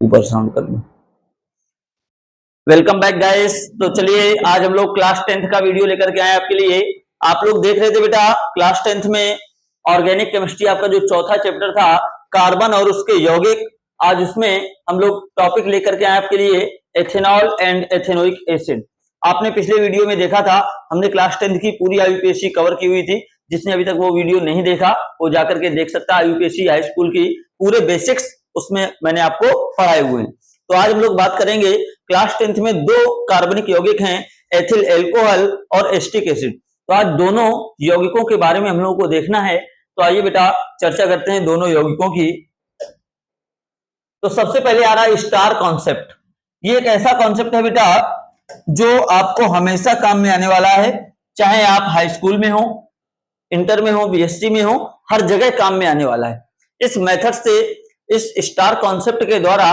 ऊपर साउंड कर लो। Welcome back guys. तो चलिए आज हम लोग क्लास 10th का वीडियो लेकर के आए आपके लिए। आप लोग देख रहे थे बेटा क्लास 10th में ऑर्गेनिक केमिस्ट्री आपका जो चौथा चैप्टर था कार्बन और उसके यौगिक। आज उसमें हम लोग टॉपिक लेकर के आए आपके लिए एथेनॉल एंड एथेनोइक एसिड। आपने पिछले वीडियो में देखा था हमने क्लास 10th की पूरी आईयूपीएससी कवर की हुई थी। जिसने अभी तक वो वीडियो नहीं देखा वो जाकर के देख सकता है। आईयूपीएससी हाई स्कूल की पूरे बेसिक्स उसमें मैंने आपको पढ़ाए हुए हैं। तो आज हम लोग बात करेंगे क्लास 10th में दो कार्बनिक यौगिक हैं एथिल एल्कोहल और एस्टिक एसिड। तो आज दोनों यौगिकों के बारे में हम लोगों को देखना है। तो आइए बेटा चर्चा करते हैं दोनों यौगिकों की। तो सबसे पहले आ रहा है स्टार कॉन्सेप्ट। ये एक ऐसा कॉन्सेप्ट है बेटा जो आपको हमेशा काम में आने वाला है, चाहे आप हाई स्कूल में हो, इंटर में हो, बीएससी में हो, हर जगह काम में आने वाला है। इस मेथड से, इस स्टार कॉन्सेप्ट के द्वारा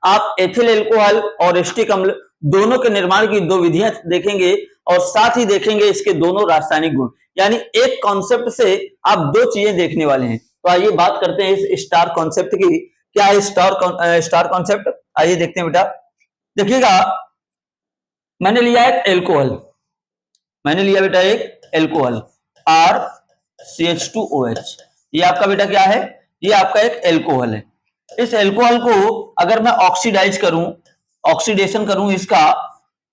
आप एथिल एल्कोहल और एस्टिक अम्ल दोनों के निर्माण की दो विधियां देखेंगे और साथ ही देखेंगे इसके दोनों रासायनिक गुण। यानी एक कॉन्सेप्ट से आप दो चीजें देखने वाले हैं। तो आइए बात करते हैं इस स्टार कॉन्सेप्ट की। क्या है स्टार कॉन्सेप्ट? आइए देखते हैं बेटा। देखिएगा, मैंने लिया एक एल्कोहल, मैंने लिया बेटा एक एल्कोहल RCH2OH। ये आपका बेटा क्या है? ये आपका एक एल्कोहल है। इस एल्कोहल को अगर मैं ऑक्सीडाइज करूं, ऑक्सीडेशन करूं इसका,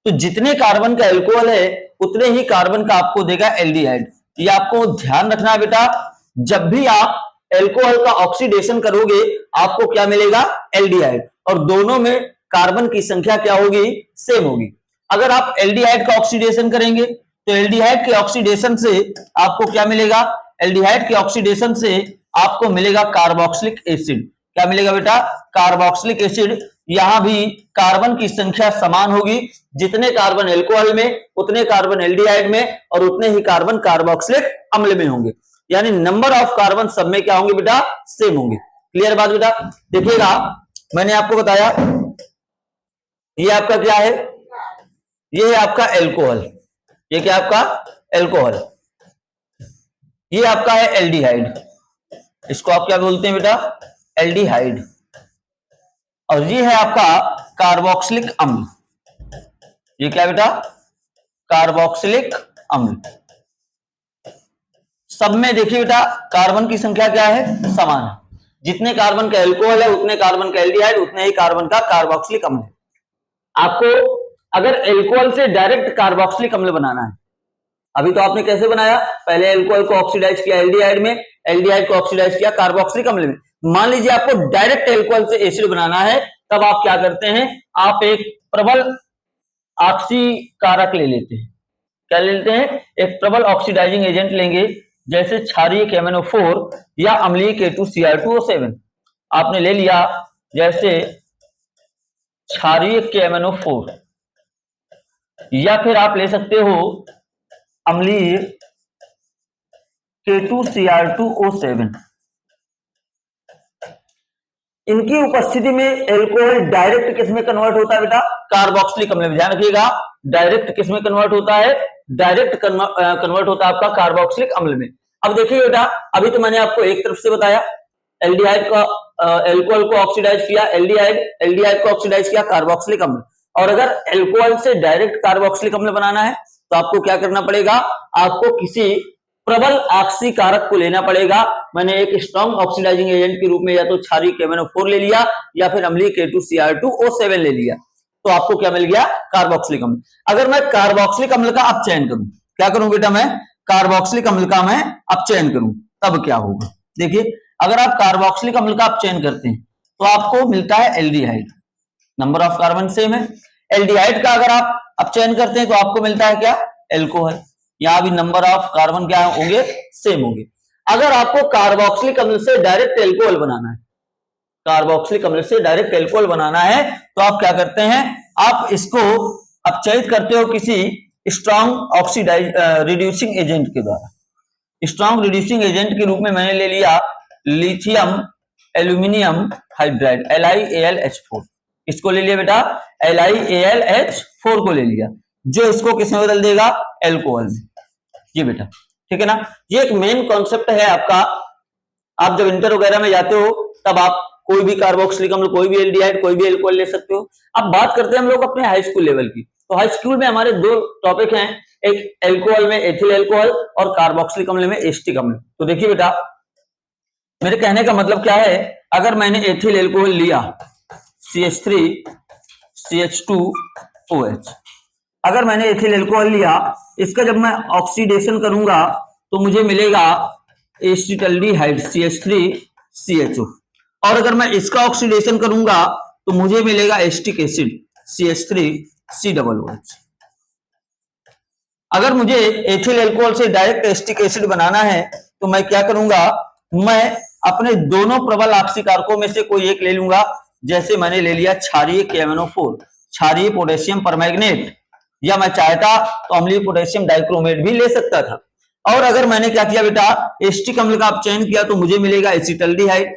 तो जितने कार्बन का एल्कोहल है उतने ही कार्बन का आपको देगा एल्डिहाइड। ये आपको ध्यान रखना है बेटा, जब भी आप एल्कोहल का ऑक्सीडेशन करोगे आपको क्या मिलेगा? एल्डिहाइड। और दोनों में कार्बन की संख्या क्या होगी? सेम होगी। अगर आप एल्डिहाइड का ऑक्सीडेशन करेंगे तो एल्डिहाइड के ऑक्सीडेशन से आपको क्या मिलेगा? एल्डिहाइड के ऑक्सीडेशन से आपको मिलेगा कार्बोक्सिलिक एसिड। क्या मिलेगा बेटा? Carboxylic acid. यहां भी कार्बन की संख्या समान होगी, जितने कार्बन एल्कोहल में उतने कार्बन एल्डिहाइड में और उतने ही कार्बन कार्बोक्सिलिक अम्ल में होंगे। यानी नंबर ऑफ कार्बन सब में क्या होंगे बेटा? सेम होंगे। क्लियर बात बेटा? देखिएगा, मैंने आपको बताया ये आपका क्या है? ये है आपका एल्कोहल। ये क्या आपका? एल्कोहल। ये आपका है एल्डिहाइड। इसको आप क्या बोलते हैं बेटा? एल्डिहाइड। और ये है आपका कार्बोक्सिलिक अम्ल। ये क्या बेटा? कार्बोक्सिलिक अम्ल। सब में देखिए बेटा कार्बन की संख्या क्या है? समान है। जितने कार्बन का एल्कोहल है उतने कार्बन का एल्डिहाइड, उतने ही कार्बन का कार्बोक्सिलिक अम्ल है। आपको अगर एल्कोहल से डायरेक्ट कार्बोक्सिलिक अम्ल बनाना है, अभी तो आपने कैसे बनाया? पहले एल्कोहल को ऑक्सीडाइज किया एल्डिहाइड में, एल्डिहाइड को ऑक्सीडाइज किया कार्बोक्सिलिक अम्ल में। मान लीजिए आपको डायरेक्ट एल्कोहल से एसिड बनाना है, तब आप क्या करते हैं? आप एक प्रबल ऑक्सीकारक ले लेते हैं। क्या ले लेते हैं? एक प्रबल ऑक्सीडाइजिंग एजेंट लेंगे, जैसे क्षारीय KMnO4 या अम्लीय K2Cr2O7 आपने ले लिया। जैसे क्षारीय KMnO4 या फिर आप ले सकते हो अम्लीय K2Cr2O7। इनकी उपस्थिति में एल्कोहल डायरेक्ट किस में कन्वर्ट होता है बेटा? कार्बोक्सिलिक अम्ल में। ध्यान रखिएगा, डायरेक्ट किस में कन्वर्ट होता है? डायरेक्ट कन्वर्ट होता है आपका कार्बोक्सिलिक अम्ल में। अब देखिए बेटा, अभी तो मैंने आपको एक तरफ से बताया, एल्डिहाइड का एल्कोहल को ऑक्सीडाइज किया एल्डिहाइड, एल्डिहाइड को ऑक्सीडाइज किया कार्बोक्सिलिक अम्ल। और अगर एल्कोहल से डायरेक्ट कार्बोक्सिलिक अम्ल बनाना है तो आपको क्या करना पड़ेगा? आपको किसी प्रबल ऑक्सीकारक को लेना पड़ेगा। मैंने एक स्ट्रॉन्ग ऑक्सीडाइजिंग एजेंट के रूप में या तो क्षारीय KMnO4 ले लिया या फिर अम्लीय K2Cr2O7 ले लिया, तो आपको क्या मिल गया? कार्बोक्सिलिक अम्ल। अगर मैं कार्बोक्सिलिक अम्ल का अपचयन करूं, क्या करूं बेटा? मैं कार्बोक्सिलिक अम्ल का मैं अपचयन करूं, तब क्या होगा? देखिए, अगर आप कार्बोक्सिलिक अम्ल का अपचयन करते हैं तो आपको मिलता है aldehyde. Number of carbon same है। एल्डिहाइड का अगर आप अपचयन करते हैं तो आपको मिलता है क्या? एल्कोहल। यहां भी नंबर ऑफ कार्बन क्या होंगे? सेम होंगे। अगर आपको कार्बोक्सिलिक अम्ल से डायरेक्ट एल्कोहल बनाना है, कार्बोक्सिलिक अम्ल से डायरेक्ट एल्कोहल बनाना है, तो आप क्या करते हैं? आप इसको अपचयित करते हो किसी स्ट्रॉन्ग ऑक्सीडाइज रिड्यूसिंग एजेंट के द्वारा। स्ट्रॉन्ग रिड्यूसिंग एजेंट के रूप में मैंने ले लिया लिथियम एल्यूमिनियम हाइड्राइड LiAlH4। इसको ले लिया बेटा, LiAlH4 को ले लिया, जो इसको किसमें बदल देगा? एल्कोहल में। ये बेटा ठीक है ना? ये एक मेन कॉन्सेप्ट है आपका। आप जब इंटर वगैरह में जाते हो तब आप कोई भी कार्बोक्सिलिक अम्ल, कोई भी एल्डिहाइड, कोई भी एल्कोहल ले सकते हो। अब बात करते हैं हम लोग अपने हाई स्कूल लेवल की। तो हाई स्कूल में हमारे दो टॉपिक हैं, एक एल्कोहल में एथिल एल्कोहल और कार्बोक्सिलिक अम्ल में एसिटिक अम्ल। तो देखिए बेटा, मेरे कहने का मतलब क्या है, अगर मैंने एथिल एल्कोहल लिया CH3 CH2OH, अगर मैंने एथिल एल्कोहल लिया, इसका जब मैं ऑक्सीडेशन करूंगा तो मुझे मिलेगा एसिटल्डिहाइड CH3CHO, और अगर मैं इसका ऑक्सीडेशन करूंगा तो मुझे मिलेगा एसिटिक एसिड CH3COOH। अगर मुझे एथिल एल्कोहल से डायरेक्ट एसिटिक एसिड बनाना है तो मैं क्या करूंगा, मैं अपने दोनों प्रबल आक्सीकारकों में से कोई एक ले लूंगा। जैसे मैंने ले लिया क्षारीय KMnO4, क्षारीय पोटेशियम परमैंगनेट, या मैं चाहता तो अम्लीय पोटेशियम डाइक्रोमेट भी ले सकता था। और अगर मैंने क्या किया बेटा, एसिटिक अम्ल का आप चयन किया तो मुझे मिलेगा एसिटल्डिहाइड।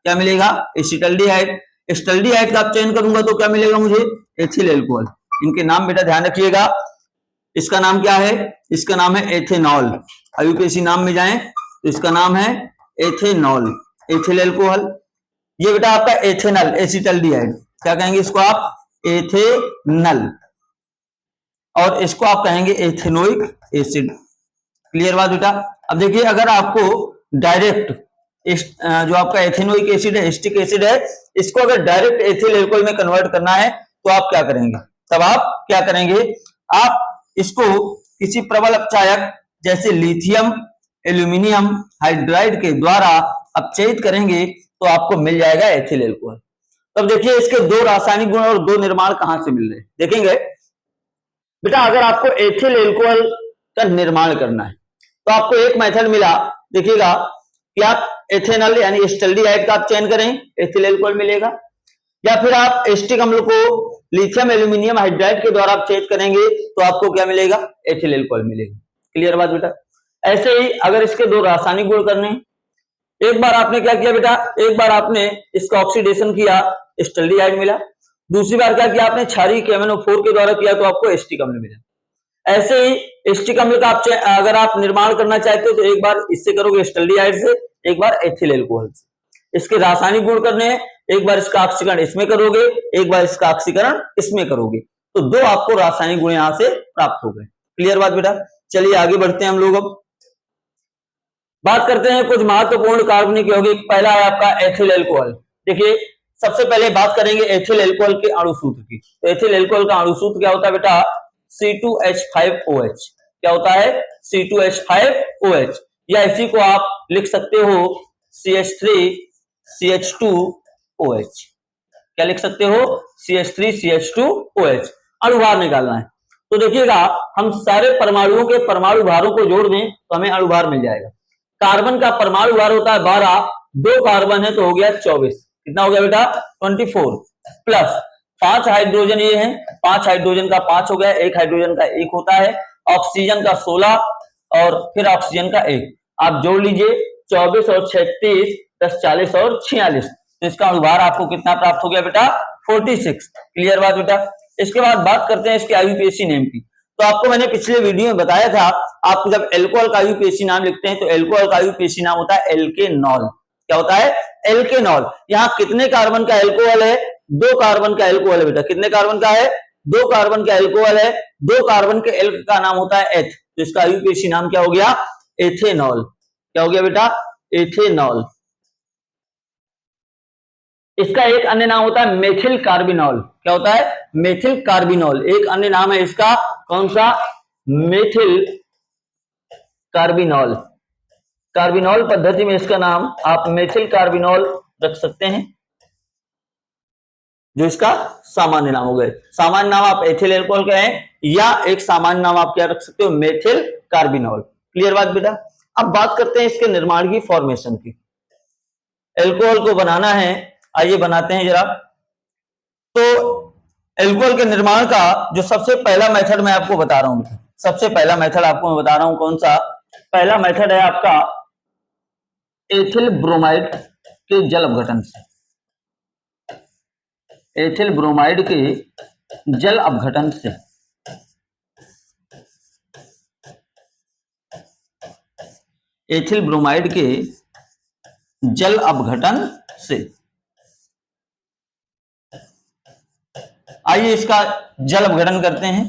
क्या मिलेगा? एसिटल्डिहाइड। एसिटल्डिहाइड का आप चयन करूंगा तो क्या मिलेगा मुझे? Ethyl alcohol. इनके नाम बेटा ध्यान रखिएगा, इसका नाम क्या है? इसका नाम है एथेनॉल। आईयूपीएसी नाम में जाएं तो इसका नाम है एथेनॉल, एथिल एल्कोहल। ये बेटा आपका एथेनॉल एसिटल्डिहाइड, क्या कहेंगे इसको आप? एथेनल। और इसको आप कहेंगे एथेनोइक एसिड। क्लियर बात बेटा? अब देखिए, अगर आपको डायरेक्ट जो आपका एथेनोइक एसिड है, एसिटिक एसिड है, इसको अगर डायरेक्ट एथिल एल्कोहल में कन्वर्ट करना है तो आप क्या करेंगे? तब आप क्या करेंगे, आप इसको किसी प्रबल अपचायक जैसे लिथियम एल्यूमिनियम हाइड्राइड के द्वारा अपचयित करेंगे तो आपको मिल जाएगा एथिल एल्कोहल। तब देखिए, इसके दो रासायनिक गुण और दो निर्माण कहां से मिल रहे हैं देखेंगे बेटा। अगर आपको एथिल एल्कोहल का निर्माण करना है तो आपको एक मेथड मिला, देखिएगा कि आप एथेनॉल यानी एसिटल्डिहाइड का आप चयन करें, एथिल एल्कोहल मिलेगा, या फिर आप एसिटिक अम्ल को लिथियम एल्यूमिनियम हाइड्राइड के द्वारा अपचयित करेंगे तो आपको क्या मिलेगा? एथिल एल्कोहल मिलेगा। क्लियर बात बेटा? ऐसे ही अगर इसके दो रासायनिक गुण करने, एक बार आपने क्या किया बेटा, एक बार आपने इसका ऑक्सीडेशन किया, एसिटल्डिहाइड मिला, दूसरी बार क्या किया आपने, क्षारीय KMnO4 के द्वारा किया तो आपको एसिटिक अम्ल मिला। ऐसे ही एसिटिक अम्ल का आप अगर आप निर्माण करना चाहते हो तो एक बार इससे करोगे एसिटल्डिहाइड से, एक बार एथिल एल्कोहल से। इसके रासायनिक गुण करने हैं, एक बार इसका ऑक्सीकरण इसमें करोगे, एक बार इसका ऑक्सीकरण इसमें करोगे, तो दो आपको रासायनिक गुण यहां से प्राप्त हो गए। क्लियर बात बेटा? चलिए आगे बढ़ते हैं हम लोग। अब बात करते हैं कुछ महत्वपूर्ण कार्बनिक यौगिक। पहला है आपका एथिल एल्कोहल। देखिए, सबसे पहले बात करेंगे एथिल एल्कोहल के अणु सूत्र की। तो एथिल एल्कोहल का अणु सूत्र क्या होता है बेटा? C2H5OH। क्या होता है? C2H5OH, या इसी को आप लिख सकते हो CH3CH2OH। क्या लिख सकते हो? CH3CH2OH। अणुभार निकालना है तो देखिएगा, हम सारे परमाणुओं के परमाणु भारों को जोड़ दें तो हमें अणुभार मिल जाएगा। कार्बन का परमाणु भार होता है 12, दो कार्बन है तो हो गया 24। कितना हो गया बेटा? 24 प्लस 5 हाइड्रोजन ये है, 5 हाइड्रोजन का 5 हो गया, एक हाइड्रोजन का 1 होता है, ऑक्सीजन का 16 और फिर ऑक्सीजन का 1, आप जोड़ लीजिए 24 और 36 10 40 और 46, तो इसका अणुभार आपको कितना प्राप्त हो गया बेटा? 46। क्लियर बात बेटा? इसके बाद बात करते हैं इसके आईयूपीएसी नेम की। तो आपको मैंने पिछले वीडियो में बताया था, आप जब एल्कोहल का आईयूपीएसी नाम लिखते हैं तो एल्कोहल का आईयूपीएसी नाम होता है एल्केनॉल। क्या होता है? एल्केनॉल। यहाँ कितने कार्बन का एल्कोहल है? 2 कार्बन का एल्कोहल है बेटा। कितने कार्बन का है? 2 कार्बन का एल्कोहल है। 2 कार्बन के एल्क का नाम होता है एथ, तो इसका आईयूपीएसी नाम क्या हो गया? एथेनॉल। क्या हो गया बेटा? एथेनॉल। इसका एक अन्य नाम होता है मेथिल कार्बिनॉल। क्या होता है? मेथिल कार्बिनॉल एक अन्य नाम है इसका। कौन सा? Methyl carbinol. कार्बिनॉल पद्धति में इसका नाम आप मेथिल कार्बिनॉल रख सकते हैं, जो इसका सामान्य नाम हो गए। सामान्य नाम आप एथिल एल्कोहल कहें या एक सामान्य नाम आप क्या रख सकते हो? Methyl carbinol. क्लियर बात बेटा? अब बात करते हैं इसके निर्माण की, फॉर्मेशन की। एल्कोहल को बनाना है, आइए बनाते हैं जरा। तो एल्कोहल के निर्माण का जो सबसे पहला मेथड मैं आपको बता रहा हूं, सबसे पहला मेथड आपको मैं बता रहा हूं, कौन सा? पहला मेथड है आपका एथिल ब्रोमाइड के जल अपघटन से। एथिल ब्रोमाइड के जल अपघटन से। एथिल ब्रोमाइड के जल अपघटन से। आइए इसका जल अपघटन करते हैं।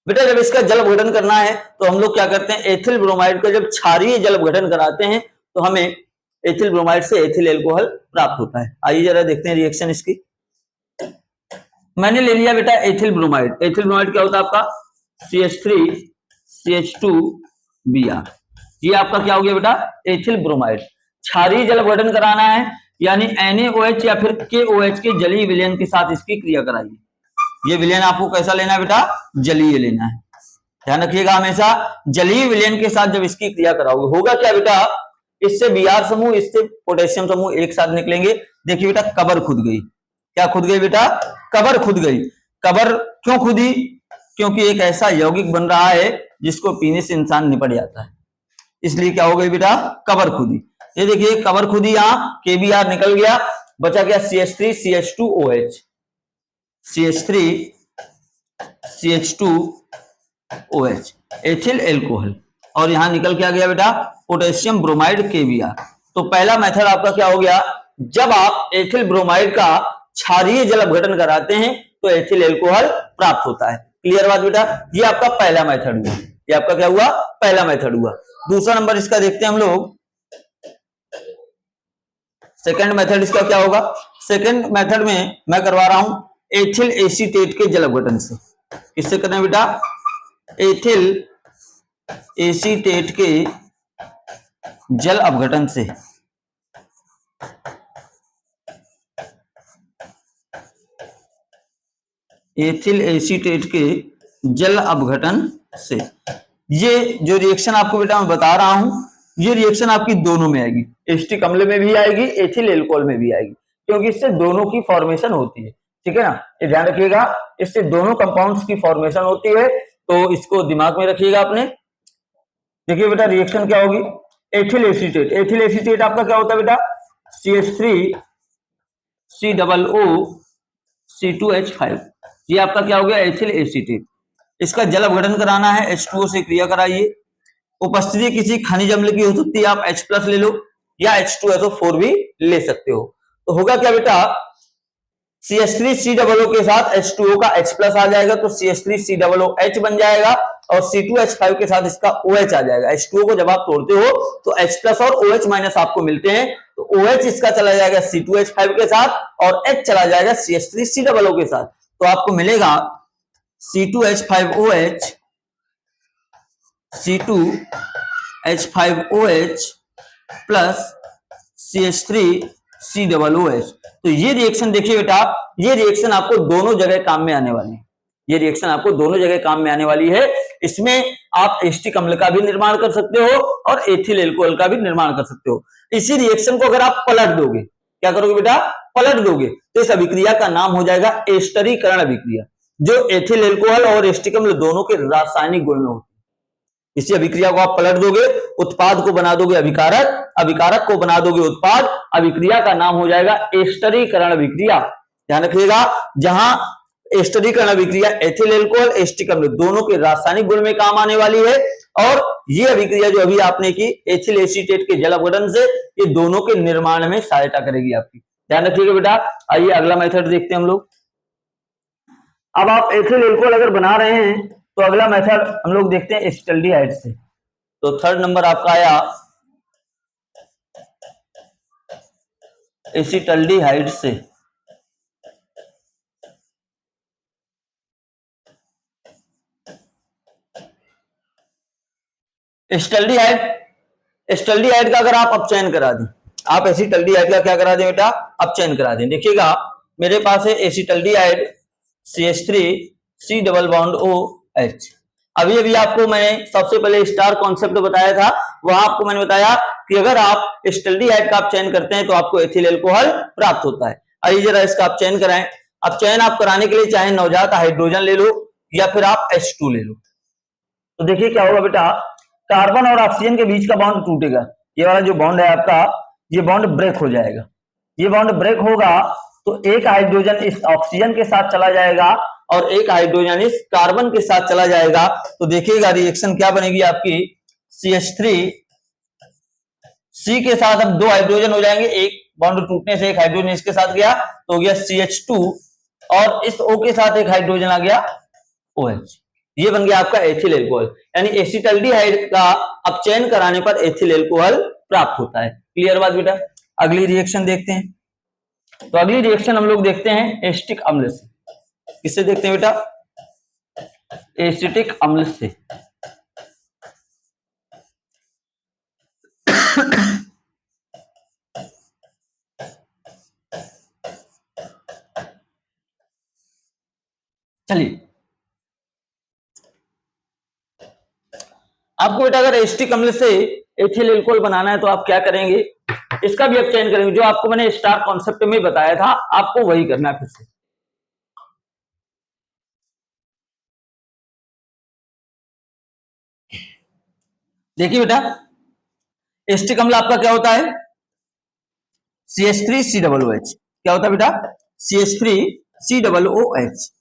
बेटा जब इसका जल अपघटन करना है तो हम लोग क्या करते हैं, एथिल ब्रोमाइड का जब क्षारीय जल अपघटन कराते हैं तो हमें एथिल ब्रोमाइड से एथिल एल्कोहल प्राप्त होता है। आइए जरा देखते हैं रिएक्शन इसकी। मैंने ले लिया बेटा एथिल ब्रोमाइड। एथिल ब्रोमाइड क्या होता है आपका, CH3CH2Br। ये आपका क्या हो गया बेटा, एथिल ब्रोमाइड। क्षारीय जल अपघटन कराना है यानी NaOH या फिर KOH के जलीय विलयन के साथ इसकी क्रिया कराइए। ये विलयन आपको कैसा लेना है बेटा, जलीय लेना है। ध्यान रखिएगा हमेशा जलीय विलयन के साथ जब इसकी क्रिया कराओगे होगा क्या बेटा, इससे Br समूह इससे पोटेशियम समूह एक साथ निकलेंगे। देखिए बेटा कबर खुद गई। क्या खुद गई बेटा, कबर खुद गई। कबर क्यों खुदी, क्योंकि एक ऐसा यौगिक बन रहा है जिसको पीने से इंसान निपट जाता है, इसलिए क्या हो गई बेटा, कबर खुदी। ये देखिए कबर खुदी, यहां KBr निकल गया, बचा गया CH3CH2OH, CH3CH2OH एथिल एल्कोहल, और यहां निकल क्या गया बेटा, पोटेशियम ब्रोमाइड KBr। तो पहला मेथड आपका क्या हो गया, जब आप एथिल ब्रोमाइड का क्षारीय जल अपघटन कराते हैं तो एथिल एल्कोहल प्राप्त होता है। क्लियर बात बेटा, ये आपका पहला मेथड हुआ। ये आपका क्या हुआ, पहला मेथड हुआ। दूसरा नंबर इसका देखते हैं हम लोग। सेकंड मेथड इसका क्या होगा, सेकंड मेथड में मैं करवा रहा हूं एथिल एसीटेट के जल अपघटन से। किससे करना है बेटा, एथिल एसीटेट के जल अपघटन से। एथिल एसीटेट के जल अपघटन से। ये जो रिएक्शन आपको बेटा मैं बता रहा हूं, ये रिएक्शन आपकी दोनों में आएगी, एसिटिक अम्ल में भी आएगी, एथिल एल्कोहल में भी आएगी, क्योंकि इससे दोनों की फॉर्मेशन होती है। ठीक है ना, ये ध्यान रखिएगा, इससे दोनों कंपाउंड्स की फॉर्मेशन होती है, तो इसको दिमाग में रखिएगा अपने। देखिए बेटा रिएक्शन क्या होगी, एथिल एसीटेट। एथिल एसीटेट आपका क्या होता है बेटा, CH3COOC2H5। ये आपका क्या हो गया, एथिल एसीटेट। इसका जल अपघटन कराना है, H2O से क्रिया कराइए। उपस्थिति किसी खनिज अम्ल की हो सकती है, आप H+ ले लो या H2SO4 भी ले सकते हो। तो होगा क्या बेटा, CH3COO के साथ H2O का H+ आ जाएगा तो CH3COOH बन जाएगा, और C2H5 के साथ इसका OH आ जाएगा। H2O को जब आप तोड़ते हो तो H+ और OH- आपको मिलते हैं, तो OH इसका चला जाएगा C2H5 के साथ और H चला जाएगा CH3COO के साथ, तो आपको मिलेगा C2H5OH C2H5OH प्लस CH3COOH। तो ये रिएक्शन देखिए बेटा, ये रिएक्शन आपको दोनों जगह काम में आने वाली है। ये रिएक्शन आपको दोनों जगह काम में आने वाली है। इसमें आप एसिटिक अम्ल का भी निर्माण कर सकते हो और एथिल एल्कोहल का भी निर्माण कर सकते हो। इसी रिएक्शन को अगर आप पलट दोगे, क्या करोगे बेटा, पलट दोगे, तो इस अभिक्रिया का नाम हो जाएगा एस्टरीकरण अभिक्रिया, जो एथिल एल्कोहल और एसिटिक अम्ल दोनों के रासायनिक गुण में होती है। इसी अभिक्रिया को आप पलट दोगे, उत्पाद को बना दोगे अभिकारक, अभिकारक को बना दोगे उत्पाद, अभिक्रिया का नाम हो जाएगा एस्टरीकरण अभिक्रिया। ध्यान रखिएगा, जहां एस्टरीकरण अभिक्रिया एथिल एल्कोहल एसिटिक अम्ल दोनों के रासायनिक गुण में काम आने वाली है, और ये अभिक्रिया जो अभी आपने की एथिल एसीटेट के जल अपघटन से, ये दोनों के निर्माण में सहायता करेगी आपकी। ध्यान रखिएगा बेटा। आइए अगला मेथड देखते हैं हम लोग। अब आप एथिल एल्कोहल अगर बना रहे हैं तो अगला मेथड हम लोग देखते हैं एसिटल्डिहाइड से। तो थर्ड नंबर आपका आया एसिटल्डिहाइड से। एसिटल्डिहाइड का अगर आप अपचयन करा दें, आप एसिटल्डिहाइड का क्या करा दें बेटा, अपचयन करा दें। देखिएगा मेरे पास है acetaldehyde CH3C double bond OH। अभी अभी आपको मैंने सबसे पहले स्टार कॉन्सेप्ट बताया था, वहां आपको मैंने बताया कि अगर आप एसिटल्डिहाइड का अपचयन करते हैं तो आपको एथिल एल्कोहल प्राप्त होता है। आइए जरा इसका अपचयन कराएं। अपचयन आप कराने के लिए चाहे नवजात हाइड्रोजन ले लो या फिर आप H2 ले लो। तो देखिए क्या होगा बेटा, कार्बन और ऑक्सीजन के बीच का बॉन्ड टूटेगा। ये वाला जो बॉन्ड है आपका, ये बॉन्ड ब्रेक हो जाएगा। ये बॉन्ड ब्रेक होगा तो एक हाइड्रोजन इस ऑक्सीजन के साथ चला जाएगा और एक हाइड्रोजन इस कार्बन के साथ चला जाएगा। तो देखिएगा रिएक्शन क्या बनेगी आपकी, CH3C के साथ अब दो हाइड्रोजन हो जाएंगे, एक बॉन्ड टूटने से एक हाइड्रोजन इसके साथ गया तो हो गया CH2 और इस O के साथ एक हाइड्रोजन आ गया OH, ये बन गया आपका एथिल एल्कोहल। यानी एसिटाल्डिहाइड का अपचयन कराने पर एथिल एल्कोहल प्राप्त होता है। क्लियर बात बेटा? अगली रिएक्शन देखते हैं। तो अगली रिएक्शन हम लोग देखते हैं एसिटिक अम्ल से। किससे देखते हैं बेटा? एसिटिक अम्ल से। चलिए, आपको बेटा अगर एसिटिक अम्ल से एथिल एल्कोहल बनाना है तो आप क्या करेंगे? इसका भी अपचयन करेंगे। जो आपको मैंने स्टार कॉन्सेप्ट में बताया था, आपको वही करना है फिर से। देखिए बेटा, एसिटिक अम्ल आपका क्या होता है? CH3COOH। क्या होता है बेटा? CH3COOH।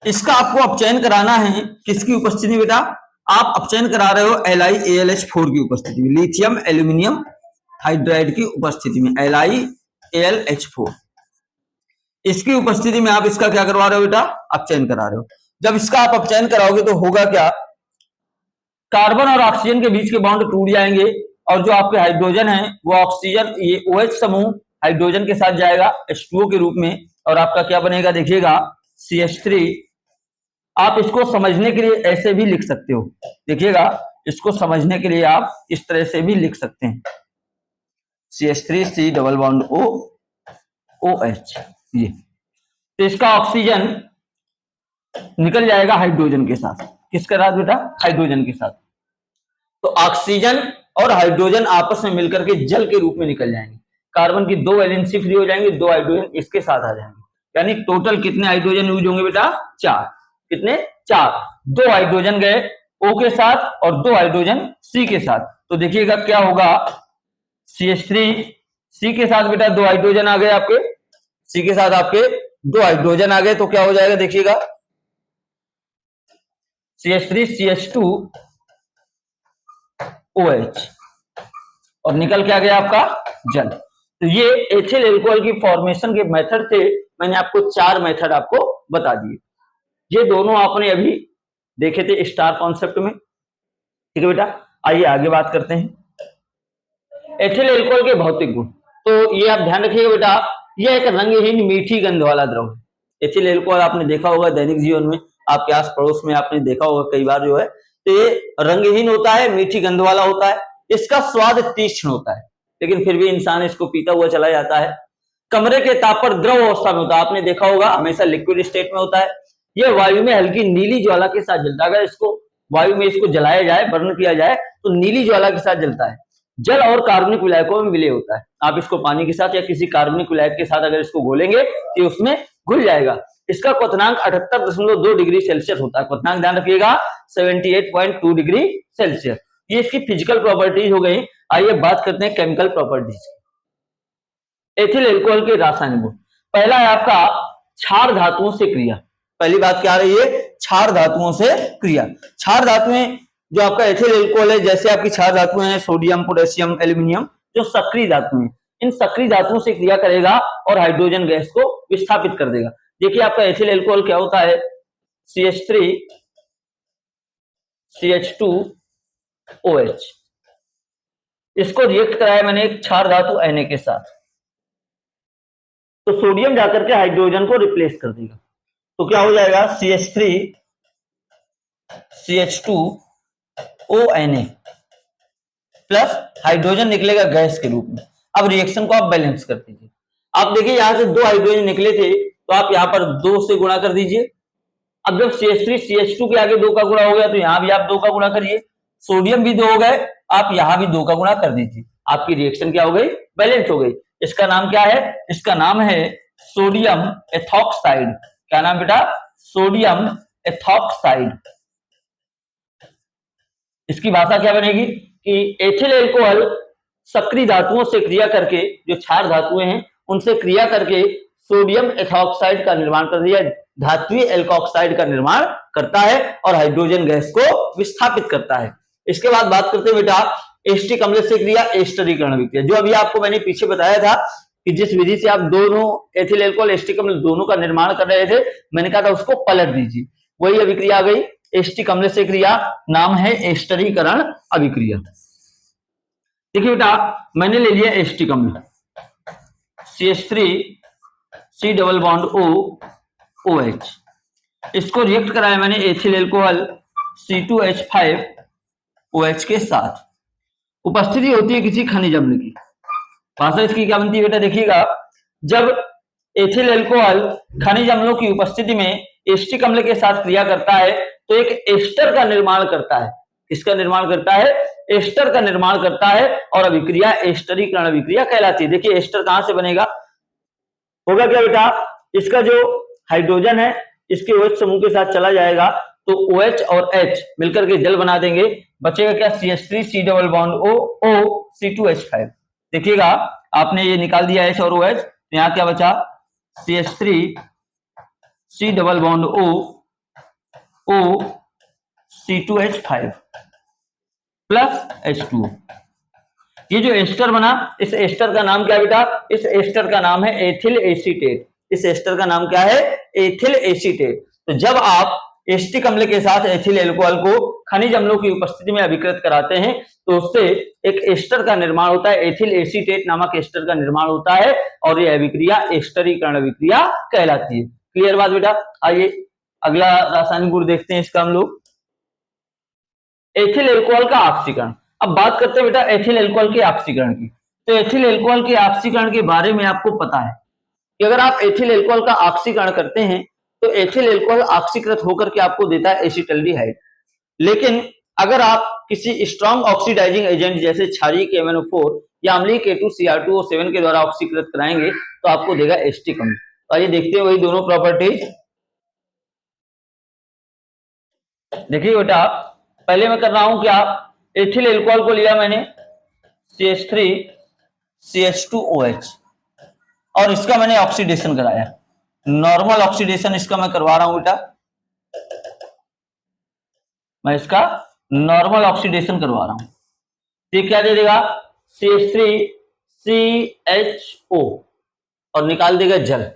इसका आपको अपचयन कराना है किसकी उपस्थिति में बेटा? आप अपचयन करा रहे हो LiAlH4 की उपस्थिति में, लिथियम एल्यूमिनियम हाइड्राइड की उपस्थिति में, LiAlH4। इसकी उपस्थिति में आप इसका क्या करवा रहे हो बेटा? अपचयन करा रहे हो। जब इसका आप अपचयन कराओगे तो होगा क्या? कार्बन और ऑक्सीजन के बीच के बॉन्ड टूट जाएंगे और जो आपके हाइड्रोजन है वो ऑक्सीजन, ये OH समूह हाइड्रोजन के साथ जाएगा H2O के रूप में, और आपका क्या बनेगा देखिएगा? CH3। आप इसको समझने के लिए ऐसे भी लिख सकते हो, देखिएगा, इसको समझने के लिए आप इस तरह से भी लिख सकते हैं, CH3C डबल बॉन्ड OH। ये तो इसका ऑक्सीजन निकल जाएगा हाइड्रोजन के साथ। किसके साथ बेटा? हाइड्रोजन के साथ। तो ऑक्सीजन और हाइड्रोजन आपस में मिलकर के जल के रूप में निकल जाएंगे। कार्बन की 2 वैलेंसी फ्री हो जाएंगे, 2 हाइड्रोजन इसके साथ आ जाएंगे। यानी टोटल कितने हाइड्रोजन यूज होंगे बेटा? 4। कितने? 4। 2 हाइड्रोजन गए O के साथ और 2 हाइड्रोजन C के साथ। तो देखिएगा क्या होगा? CH3C के साथ बेटा 2 हाइड्रोजन आ गए आपके, C के साथ आपके 2 हाइड्रोजन आ गए, तो क्या हो जाएगा देखिएगा? CH3CH2OH, और निकल क्या गया आपका? जल। तो ये एथिल एल्कोहल की फॉर्मेशन के मेथड थे। मैंने आपको 4 मेथड आपको बता दिए। ये दोनों आपने अभी देखे थे स्टार कॉन्सेप्ट में। ठीक है बेटा, आइए आगे बात करते हैं एथिल एल्कोहल के भौतिक गुण। तो ये आप ध्यान रखिएगा बेटा, यह एक रंगहीन मीठी गंध वाला द्रव है। एथिल एल्कोहल आपने देखा होगा दैनिक जीवन में, आपके आस पड़ोस में आपने देखा होगा कई बार जो है, तो ये रंगहीन होता है, मीठी गंध वाला होता है। इसका स्वाद तीक्ष्ण होता है, लेकिन फिर भी इंसान इसको पीता हुआ चला जाता है। कमरे के ताप पर द्रव अवस्था में होता है, आपने देखा होगा हमेशा लिक्विड स्टेट में होता है। यह वायु में हल्की नीली ज्वाला के साथ जलता है। अगर इसको वायु में इसको जलाया जाए, बर्न किया जाए, तो नीली ज्वाला के साथ जलता है। जल और कार्बनिक विलायकों में मिले होता है। आप इसको पानी के साथ या किसी कार्बनिक विलायक के साथ अगर इसको घोलेंगे तो उसमें घुल जाएगा। इसका क्वथनांक 78.2 डिग्री सेल्सियस होता है। क्वथनांक ध्यान रखिएगा 78.2 डिग्री सेल्सियस। ये इसकी फिजिकल प्रॉपर्टीज हो गई। आइए बात करते हैं केमिकल प्रॉपर्टीज। एथिल एल्कोहल के रासायनिक गुण। पहला है आपका क्षार धातुओं से क्रिया। पहली बात क्या आ रही है? क्षार धातुओं से क्रिया। क्षार धातुएं जो आपका एथिल एल्कोहल है, जैसे आपकी क्षार धातुएं हैं सोडियम, पोटेशियम, एल्यूमिनियम, जो सक्रिय धातुएं, इन सक्रिय धातुओं से क्रिया करेगा और हाइड्रोजन गैस को विस्थापित कर देगा। देखिए आपका एथिल एल्कोहल क्या होता है? CH3 CH2OH। इसको रिएक्ट कराया मैंने एक क्षार धातु Na के साथ, तो सोडियम जाकर के हाइड्रोजन को रिप्लेस कर देगा। तो क्या हो जाएगा? CH3 CH2ONa प्लस हाइड्रोजन निकलेगा गैस के रूप में। अब रिएक्शन को आप बैलेंस कर दीजिए। आप देखिए यहां से 2 हाइड्रोजन निकले थे, तो आप यहां पर 2 से गुणा कर दीजिए। अब जब CH3 CH2 के आगे 2 का गुणा हो गया, तो यहां भी आप 2 का गुणा करिए। सोडियम भी 2 हो गए, आप यहां भी 2 का गुणा कर दीजिए। आपकी रिएक्शन क्या हो गई? बैलेंस हो गई। इसका नाम क्या है? इसका नाम है सोडियम एथॉक्साइड। क्या नाम बेटा? Sodium ethoxide. इसकी भाषा क्या बनेगी कि एथिल एल्कोहल सक्रिय धातुओं से क्रिया करके, जो क्षार धातुएं हैं उनसे क्रिया करके सोडियम एथॉक्साइड का निर्माण कर दिया, धात्विय एल्कोक्साइड का निर्माण करता है और हाइड्रोजन गैस को विस्थापित करता है। इसके बाद बात करते हैं बेटा एसिटिक अम्ल से क्रिया, एस्टरीकरण विक्रिया। जो अभी आपको मैंने पीछे बताया था कि जिस विधि से आप दोनों एथिल अल्कोहल एस्टिक अम्ल दोनों का निर्माण कर रहे थे, मैंने कहा था उसको पलट दीजिए, वही अभिक्रिया आ गई एस्टिक अम्ल से क्रिया, नाम है एस्टरीकरण अभिक्रिया। देखिए बेटा, मैंने ले लिया एस्टिक अम्ल CH3 C double bond O OH, इसको रिएक्ट कराया मैंने एथिल अल्कोहल C2H5OH के साथ। उपस्थिति होती है किसी खनिज अम्ल की, भाषा इसकी क्या बनती है बेटा, देखिएगा, जब एथिल अल्कोहल खनिज अम्लों की उपस्थिति में एस्टिक अम्ल के साथ क्रिया करता है तो एक एस्टर का निर्माण करता है। किसका निर्माण करता है? एस्टर का निर्माण करता है, और अभिक्रिया एस्टरीकरण अभिक्रिया कहलाती है। देखिए एस्टर कहां से बनेगा, होगा क्या बेटा, इसका जो हाइड्रोजन है इसके OH समूह के साथ चला जाएगा तो OH और H मिलकर के जल बना देंगे, बचेगा क्या CH3 C double bond O C2H5। देखिएगा आपने ये निकाल दिया H और OH, यहाँ क्या बचा CH3 C double bond O C2H5 plus H2। ये जो एस्टर बना, इस एस्टर का नाम क्या है बेटा, इस एस्टर का नाम है एथिल एसीटेट। इस एस्टर का नाम क्या है? Ethyl acetate. तो जब आप एस्टिक अम्ल के साथ एथिल अल्कोहल को खनिज अम्लों की उपस्थिति में अभिकृत कराते हैं तो उससे एक एस्टर का निर्माण होता है, एथिल एसीटेट नामक एस्टर का निर्माण होता है, और यह अभिक्रिया एस्टरीकरण अभिक्रिया कहलाती है। क्लियर बात बेटा? आइए अगला रासायनिक गुण देखते हैं इसका हम लोग, एथिल अल्कोहल का ऑक्सीकरण। अब बात करते हैं बेटा एथिल अल्कोहल के ऑक्सीकरण की। तो एथिल अल्कोहल के ऑक्सीकरण के बारे में आपको पता है कि अगर आप एथिल अल्कोहल का ऑक्सीकरण करते हैं तो एथिल अल्कोहल ऑक्सीकृत होकर के आपको देता है एसिटल्डिहाइड। लेकिन अगर आप किसी स्ट्रॉन्ग ऑक्सीडाइजिंग एजेंट जैसे क्षारीय KMnO4 या अम्लीय K2Cr2O7 के द्वारा ऑक्सीकृत कराएंगे तो आपको देगा एस्टिक अम्ल। तो आइए देखते हैं वही दोनों प्रॉपर्टीज। देखिए बेटा, पहले मैं कर रहा हूं क्या, एथिल अल्कोहल को लिया मैंने CH3 CH2OH और इसका मैंने ऑक्सीडेशन कराया, नॉर्मल ऑक्सीडेशन इसका मैं करवा रहा हूं बेटा, मैं इसका नॉर्मल ऑक्सीडेशन करवा रहा हूं। ये क्या दे देगा CH3CHO और निकाल देगा जल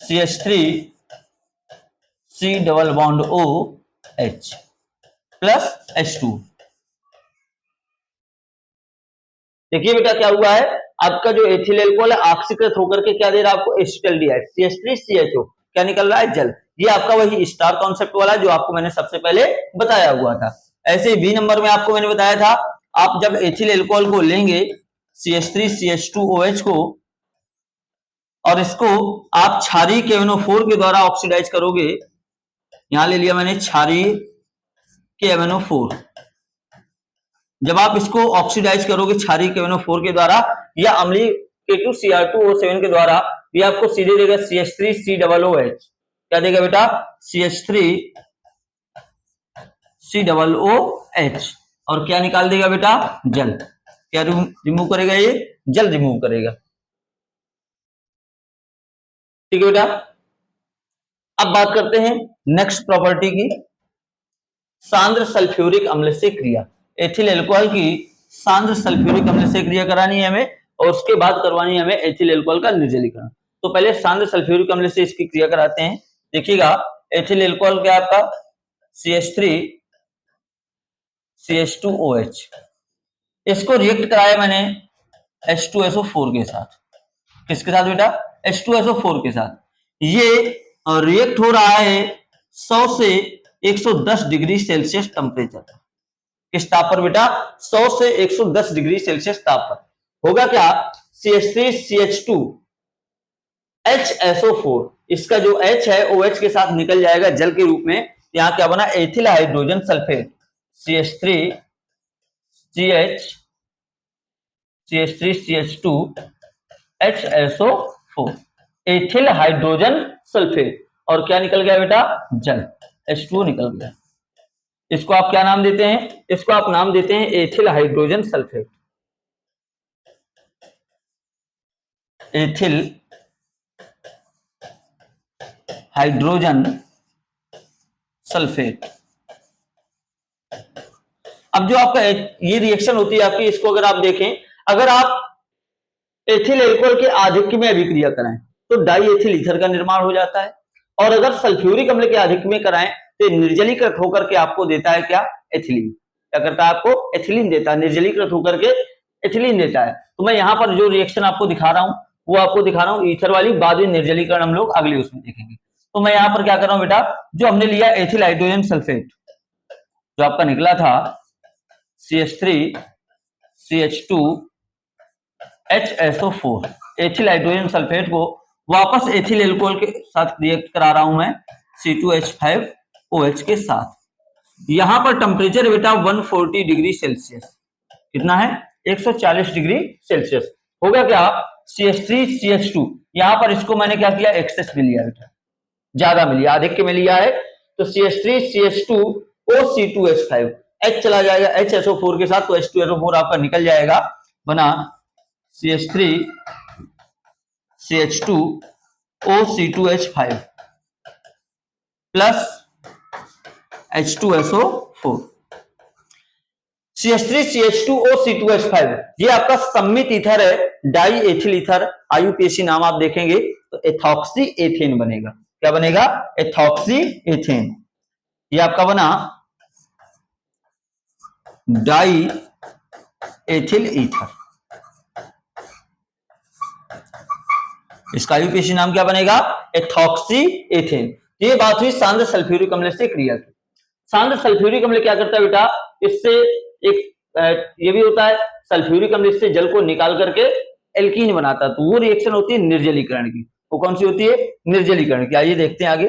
CH3C double bond OH plus H2। देखिए बेटा क्या हुआ है, आपका जो एथिल अल्कोहल है ऑक्सीकृत होकर के क्या दे रहा है आपको एसिटल्डिहाइड CH3CHO, क्या निकल रहा है? जल। ये आपका वही स्टार कॉन्सेप्ट वाला जो आपको मैंने सबसे पहले बताया हुआ था। ऐसे ही B नंबर में आपको मैंने बताया था, आप जब एथिल अल्कोहल को लेंगे CH3CH2OH को और इसको आप क्षारीय KMnO4 के द्वारा ऑक्सीडाइज करोगे, यहां ले लिया मैंने क्षारीय KMnO4, जब आप इसको ऑक्सीडाइज करोगे क्षारीय KMnO4 के द्वारा या अम्लीय K2Cr2O7 के द्वारा, ये आपको सीधे देगा CH3COOH। क्या देगा बेटा? CH3COOH और क्या निकाल देगा बेटा? जल। क्या रिमूव करेगा? ये जल रिमूव करेगा। ठीक है बेटा, अब बात करते हैं नेक्स्ट प्रॉपर्टी की, सांद्र सल्फ्यूरिक अम्ल से क्रिया। एथिल अल्कोहल की सांद्र सल्फ्यूरिक अम्ल से क्रिया करानी है हमें और उसके बाद करवानी है हमें एथिल अल्कोहल का निर्जलीकरण। तो पहले सांद्र सल्फ्यूरिक अम्ल से इसकी क्रिया कराते हैं। देखिएगा एथिल अल्कोहल क्या आपका CH3CH2OH, इसको रिएक्ट कराया मैंने H2SO4 के साथ। किसके साथ बेटा? H2SO4 के साथ। ये रिएक्ट हो रहा है 100 से 110 डिग्री सेल्सियस टेम्परेचर। किस ताप पर बेटा? 100 से 110 डिग्री सेल्सियस ताप पर। होगा क्या? CH3CH2HSO4, इसका जो H है OH के साथ निकल जाएगा जल के रूप में। यहां क्या बना? Ethyl hydrogen sulphate CH3CH2HSO4, ethyl hydrogen sulphate, और क्या निकल गया बेटा? जल, H2O निकल गया। इसको आप क्या नाम देते हैं? इसको आप नाम देते हैं ethyl hydrogen sulphate. Ethyl hydrogen sulphate. अब जो आपका ये रिएक्शन होती है आपकी, इसको अगर आप देखें, अगर आप एथिल एल्कोहल के आधिक्य में अभिक्रिया कराएं तो डाई एथिल ईथर का निर्माण हो जाता है, और अगर सल्फ्यूरिक अम्ल के आधिक्य में कराएं तो निर्जलीकृत होकर के आपको देता है क्या, एथिलीन। क्या करता है, आपको एथिलीन देता है, निर्जलीकृत होकर के एथिलीन देता है। तो मैं यहाँ पर जो रिएक्शन आपको दिखा रहा हूँ वो आपको दिखा रहा हूँ ईथर वाली, बाद में निर्जलीकरण हम लोग अगले उसमें देखेंगे। तो मैं यहाँ पर क्या कर रहा हूँ बेटा, जो हमने लिया एथिल हाइड्रोजन सल्फेट, जो आपका निकला था CH3 CH2 HSO4, ethyl hydrogen sulphate को वापस एथिल एल्कोहल के साथ रिएक्ट करा रहा हूं मैं C2H5OH के साथ। यहां पर टेम्परेचर बेटा 140 डिग्री सेल्सियस, कितना है, 140 डिग्री सेल्सियस। होगा क्या, CH3 CH2, यहां पर इसको मैंने क्या किया, एक्सेस में लिया बेटा, ज्यादा में लिया, आधिक्य में लिया है। तो CH3 CH2 O C2H5, H चला जाएगा HSO4 के साथ, तो H2SO4 आपका निकल जाएगा, बना CH3 CH2 O C2H5 plus H2SO4। CH3 CH2 O C2H5 ये आपका सम्मित ईथर है, डाई एथिल ईथर, IUPAC नाम आप देखेंगे तो एथॉक्सी एथेन बनेगा। क्या बनेगा, एथॉक्सी एथेन। ये आपका बना डाई एथिल ईथर, इसका IUPAC नाम क्या बनेगा, एथॉक्सी एथेन। ये बात हुई सांद्र सल्फ्यूरिक अम्ल से क्रिया की। सांद्र सल्फ्यूरिक अम्ल क्या करता है बेटा, इससे एक ये भी होता है, सल्फ्यूरिक अम्ल इससे जल को निकाल करके एल्कीन बनाता है, तो वो रिएक्शन होती है निर्जलीकरण की। वो कौन सी होती है, निर्जलीकरण की। आइए देखते हैं आगे,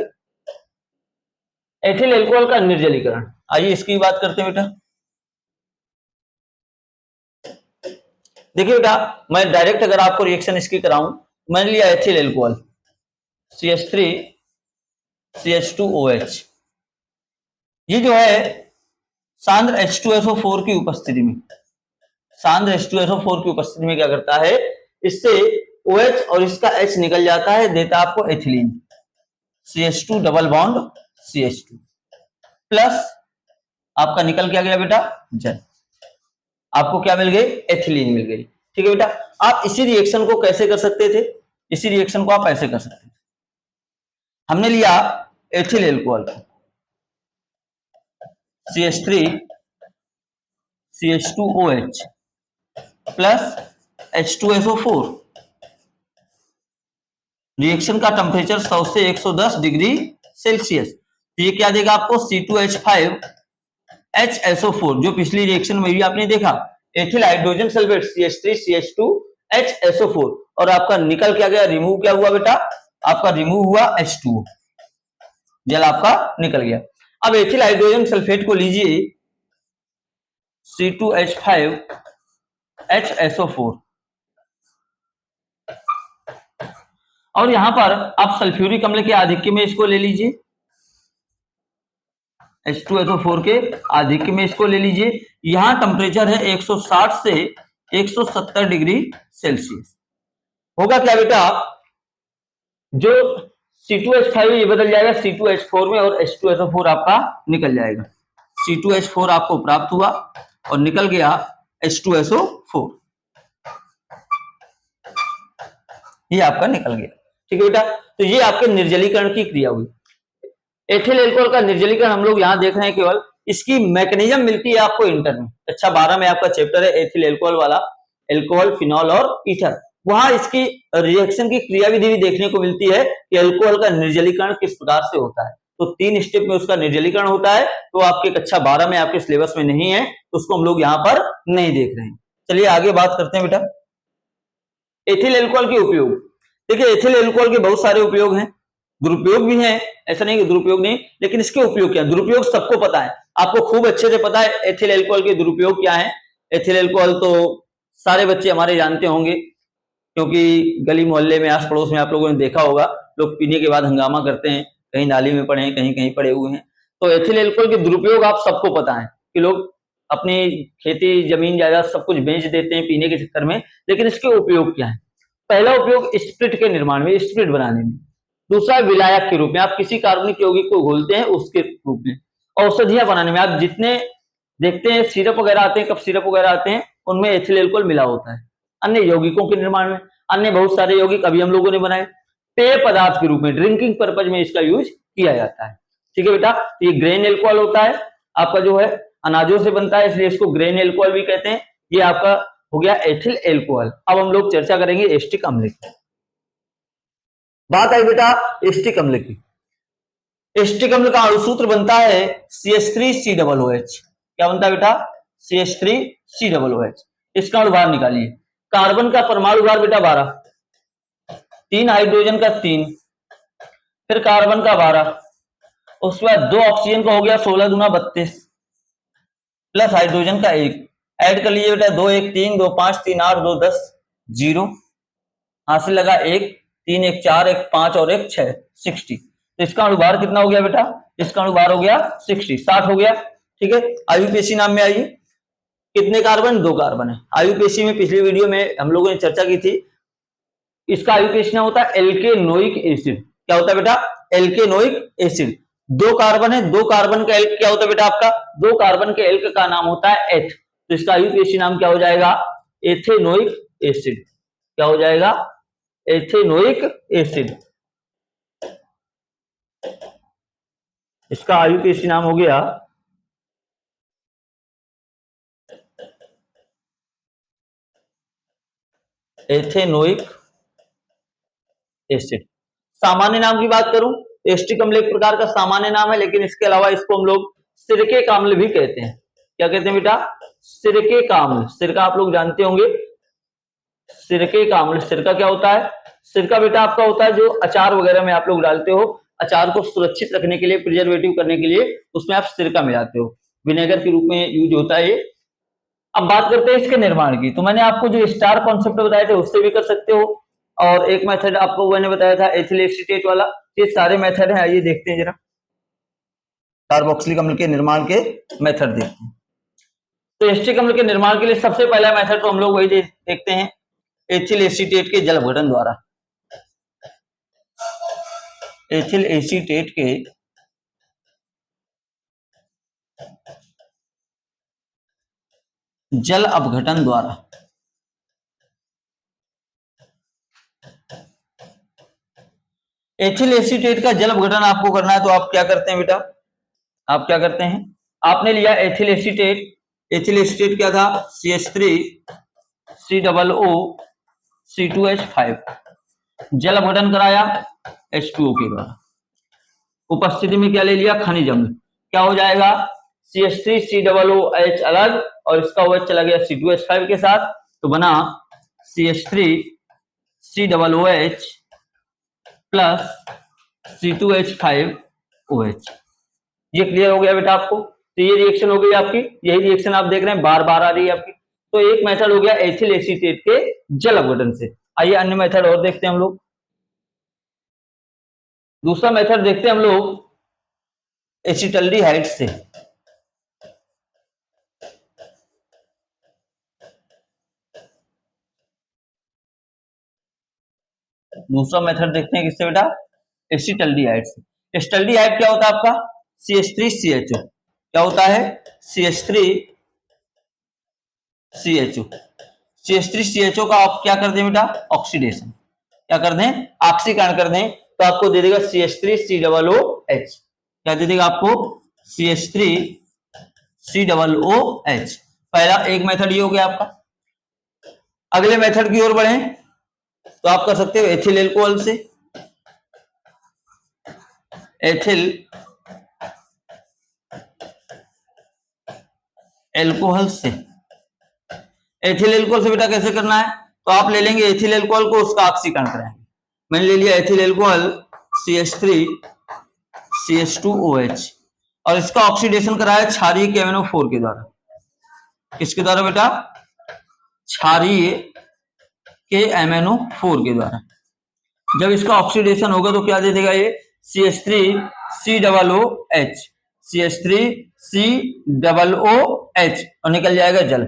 एथिल एल्कोहल का निर्जलीकरण। आइए इसकी बात करते हैं बेटा। देखिए बेटा, मैं डायरेक्ट अगर आपको रिएक्शन इसकी कराऊं, मैंने लिया एथिल एल्कोहल CH3 CH2OH, ये जो है सांद्र H2SO4 की उपस्थिति में, सांद्र H2SO4 की उपस्थिति में क्या करता है, इससे OH और इसका H निकल जाता है, देता है आपको ethylene, CH2 double bond CH2 plus आपका निकल क्या गया बेटा, जल, आपको क्या मिल गई, एथिलीन मिल गई। ठीक है बेटा, आप इसी रिएक्शन को कैसे कर सकते थे, इसी रिएक्शन को आप ऐसे कर सकते थे। हमने लिया ethyl alcohol CH3 CH2OH plus H2SO4, reaction का टेम्परेचर 100 से 110 डिग्री सेल्सियस। तो ये क्या देगा आपको, C2H5HSO4, जो पिछली रिएक्शन में भी आपने देखा, ethyl hydrogen sulphate CH3 CH2HSO4, और आपका निकल क्या गया, रिमूव क्या हुआ बेटा, आपका रिमूव हुआ H2O, जल आपका निकल गया। अब एथिल हाइड्रोजन सल्फेट को लीजिए C2H5HSO4, और यहां पर आप सल्फ्यूरिक अम्ल के आधिक्य में इसको ले लीजिए, H2SO4 के आधिक्य में इसको ले लीजिए। यहां टेम्परेचर है 160 से 170 डिग्री सेल्सियस। होगा क्या बेटा, जो C2H5 ये बदल जाएगा C2H4 में, और H2SO4 आपका निकल जाएगा। C2H4 आपको प्राप्त हुआ और निकल गया H2SO4, ये आपका निकल गया। ठीक है बेटा, तो ये आपके निर्जलीकरण की क्रिया हुई। एथिल एल्कोहल का निर्जलीकरण हम लोग यहाँ देख रहे हैं, केवल इसकी मैकेनिज्म मिलती है आपको इंटर में। अच्छा 12 में आपका चैप्टर है एथिल एल्कोहल वाला, एल्कोहल, फिनॉल और ईथर, वहां इसकी रिएक्शन की क्रियाविधि भी देखने को मिलती है कि एल्कोहल का निर्जलीकरण किस प्रकार से होता है। तो 3 स्टेप में उसका निर्जलीकरण होता है, तो आपके कक्षा 12 में आपके सिलेबस में नहीं है, तो उसको हम लोग यहाँ पर नहीं देख रहे हैं। चलिए आगे बात करते हैं बेटा, एथिल एल्कोहल के उपयोग। देखिए एथिल एल्कोहल के बहुत सारे उपयोग हैं, दुरुपयोग भी हैं, ऐसा नहीं कि दुरुपयोग नहीं, लेकिन इसके उपयोग क्या है, दुरुपयोग सबको पता है, आपको खूब अच्छे से पता है एथिल एल्कोहल के दुरुपयोग क्या है। एथिल एल्कोहल तो सारे बच्चे हमारे जानते होंगे, क्योंकि गली मोहल्ले में, आस पड़ोस में आप लोगों ने देखा होगा, लोग पीने के बाद हंगामा करते हैं, कहीं नाली में पड़े हैं, कहीं कहीं पड़े हुए हैं। तो एथिल एल्कोहल के दुरुपयोग आप सबको पता है कि लोग अपनी खेती जमीन जायदाद सब कुछ बेच देते हैं पीने के चक्कर में, लेकिन इसके उपयोग क्या है। पहला उपयोग स्प्रिट के निर्माण में, स्प्रिट बनाने में। दूसरा विलायक के रूप में, आप किसी कार्बनिक यौगिक को घोलते हैं उसके रूप में। औषधियां बनाने में, आप जितने देखते हैं सिरप वगैरह आते हैं, कफ सिरप वगैरह आते हैं, उनमें एथिल एल्कोहल मिला होता है। अन्य यौगिकों के निर्माण में। अन्य बहुत सारे यौगिक अभी हम लोगों ने बनाए। पेय पदार्थ के रूप में, ड्रिंकिंग पर्पज में इसका यूज किया जाता है। ठीक है बेटा, तो ये ग्रेन एल्कोहल होता है आपका, जो है अनाजों से बनता है, इसलिए इसको ग्रेन एल्कोहल भी कहते हैं। ये आपका हो गया एथिल एल्कोहल। अब हम लोग चर्चा करेंगे एस्टिक अम्ल की। बात आई बेटा एस्टिक अम्ल की। एस्टिक अम्ल का अणुसूत्र बनता है CH3COOH। क्या बनता है बेटा? CH3COOH। इसका अणुभार निकालिए। कार्बन का परमाणु भार बेटा 12, 3 हाइड्रोजन का 3, फिर कार्बन का 12, उसके बाद 2 ऑक्सीजन का हो गया 16 दूना 32, प्लस हाइड्रोजन का 1, ऐड कर लीजिए बेटा 2 1 3 2 5 3 8 2 10 0, हासिल लगा 1 3 1 4 1 5 और 1 6 60। तो इसका अणुभार कितना हो गया बेटा? इसका अणुभार हो गया 60 हो गया। ठीक है, आयुपेशी नाम में आइए। कितने कार्बन? 2 कार्बन है। आयुपेशी में पिछली वीडियो में हम लोगों ने चर्चा की थी, इसका आयुपेशी नाम होता है एल्केनोइक एसिड। क्या होता है बेटा? एल्केनोइक एसिड। 2 कार्बन है, 2 कार्बन का एल्क क्या होता है बेटा आपका? 2 कार्बन के एल्क का नाम होता है एथ। तो इसका आयुपेशी नाम क्या हो जाएगा? Ethanoic acid. क्या हो जाएगा? Ethanoic acid. इसका आयुपेशी नाम हो गया एथेनोइक एसिड। सामान्य नाम की बात करूं, एस्टिक अम्ल एक प्रकार का सामान्य नाम है, लेकिन इसके अलावा इसको हम लोग सिरके का अम्ल भी कहते हैं। क्या कहते हैं बेटा? सिरके का अम्ल। सिरका आप लोग जानते होंगे। सिरके का अम्ल, सिरका क्या होता है? सिरका बेटा आपका होता है जो अचार वगैरह में आप लोग डालते हो, अचार को सुरक्षित रखने के लिए, प्रिजर्वेटिव करने के लिए उसमें आप सिरका मिलाते हो। विनेगर के रूप में यूज होता है ये। अब बात करते हैं इसके निर्माण की। तो मैंने आपको जो स्टार कॉन्सेप्ट बताए थे उससे भी कर सकते हो, और एक मेथड आपको मैंने बताया था एथिल एसीटेट वाला। ये सारे मेथड हैं, आइए देखते हैं जरा कार्बोक्सिलिक अम्ल के निर्माण के मेथड देखते हैं। तो एस्टिक अम्ल के निर्माण के लिए सबसे पहला मेथड तो हम लोग वही देखते हैं, एथिल एसीटेट के जल अपघटन द्वारा। एथिल एसीटेट के जल अपघटन द्वारा। एथिल एसीटेट का जल अपघटन आपको करना है, तो आप क्या करते हैं बेटा? आप क्या करते हैं? आपने लिया एथिल एसीटेट। एथिल एसीटेट क्या था? CH3COO, C2H5। जल अपघटन कराया H2O के द्वारा। उपस्थिति में क्या ले लिया? खनिज अम्ल। क्या हो जाएगा? CH3COOH अलग, और इसका OH चला गया C2H5 के साथ, तो बना CH3COOH प्लस C2H5OH। ये क्लियर हो गया बेटा आपको? तो ये रिएक्शन हो गई आपकी, यही रिएक्शन आप देख रहे हैं बार बार आ रही है आपकी। तो एक मेथड हो गया एथिल एसीटेट के जल अपघटन से। आइए अन्य मेथड और देखते हैं हम लोग। दूसरा मेथड देखते हैं हम लोग एसिटल्डिहाइड से। दूसरा मेथड देखते हैं किससे बेटा? एसिटल्डिहाइड से। एसिटल्डिहाइड क्या होता है आपका? CH3CHO। क्या होता है? CH3CHO। CH3CHO का आप क्या कर दें बेटा? ऑक्सीडेशन। क्या कर दें? ऑक्सीकरण कर दें, तो आपको दे देगा CH3COOH। क्या दे देगा आपको? CH3COOH। पहला एक मेथड ये हो गया आपका। अगले मेथड की ओर बढ़े तो आप कर सकते हो एथिल एल्कोहल से। एथिल एल्कोहल से। एथिल एल्कोहल से बेटा कैसे करना है? तो आप ले लेंगे एथिल एल्कोहल को, उसका ऑक्सीकरण कराएंगे। मैंने ले लिया एथिल एल्कोहल CH3CH2OH, और इसका ऑक्सीडेशन कराया क्षारीय KMnO4 के द्वारा। किसके द्वारा बेटा? क्षारीय KMnO4 के द्वारा। जब इसका ऑक्सीडेशन होगा तो क्या दे देगा ये? CH3COOH, CH3COOH, और निकल जाएगा जल।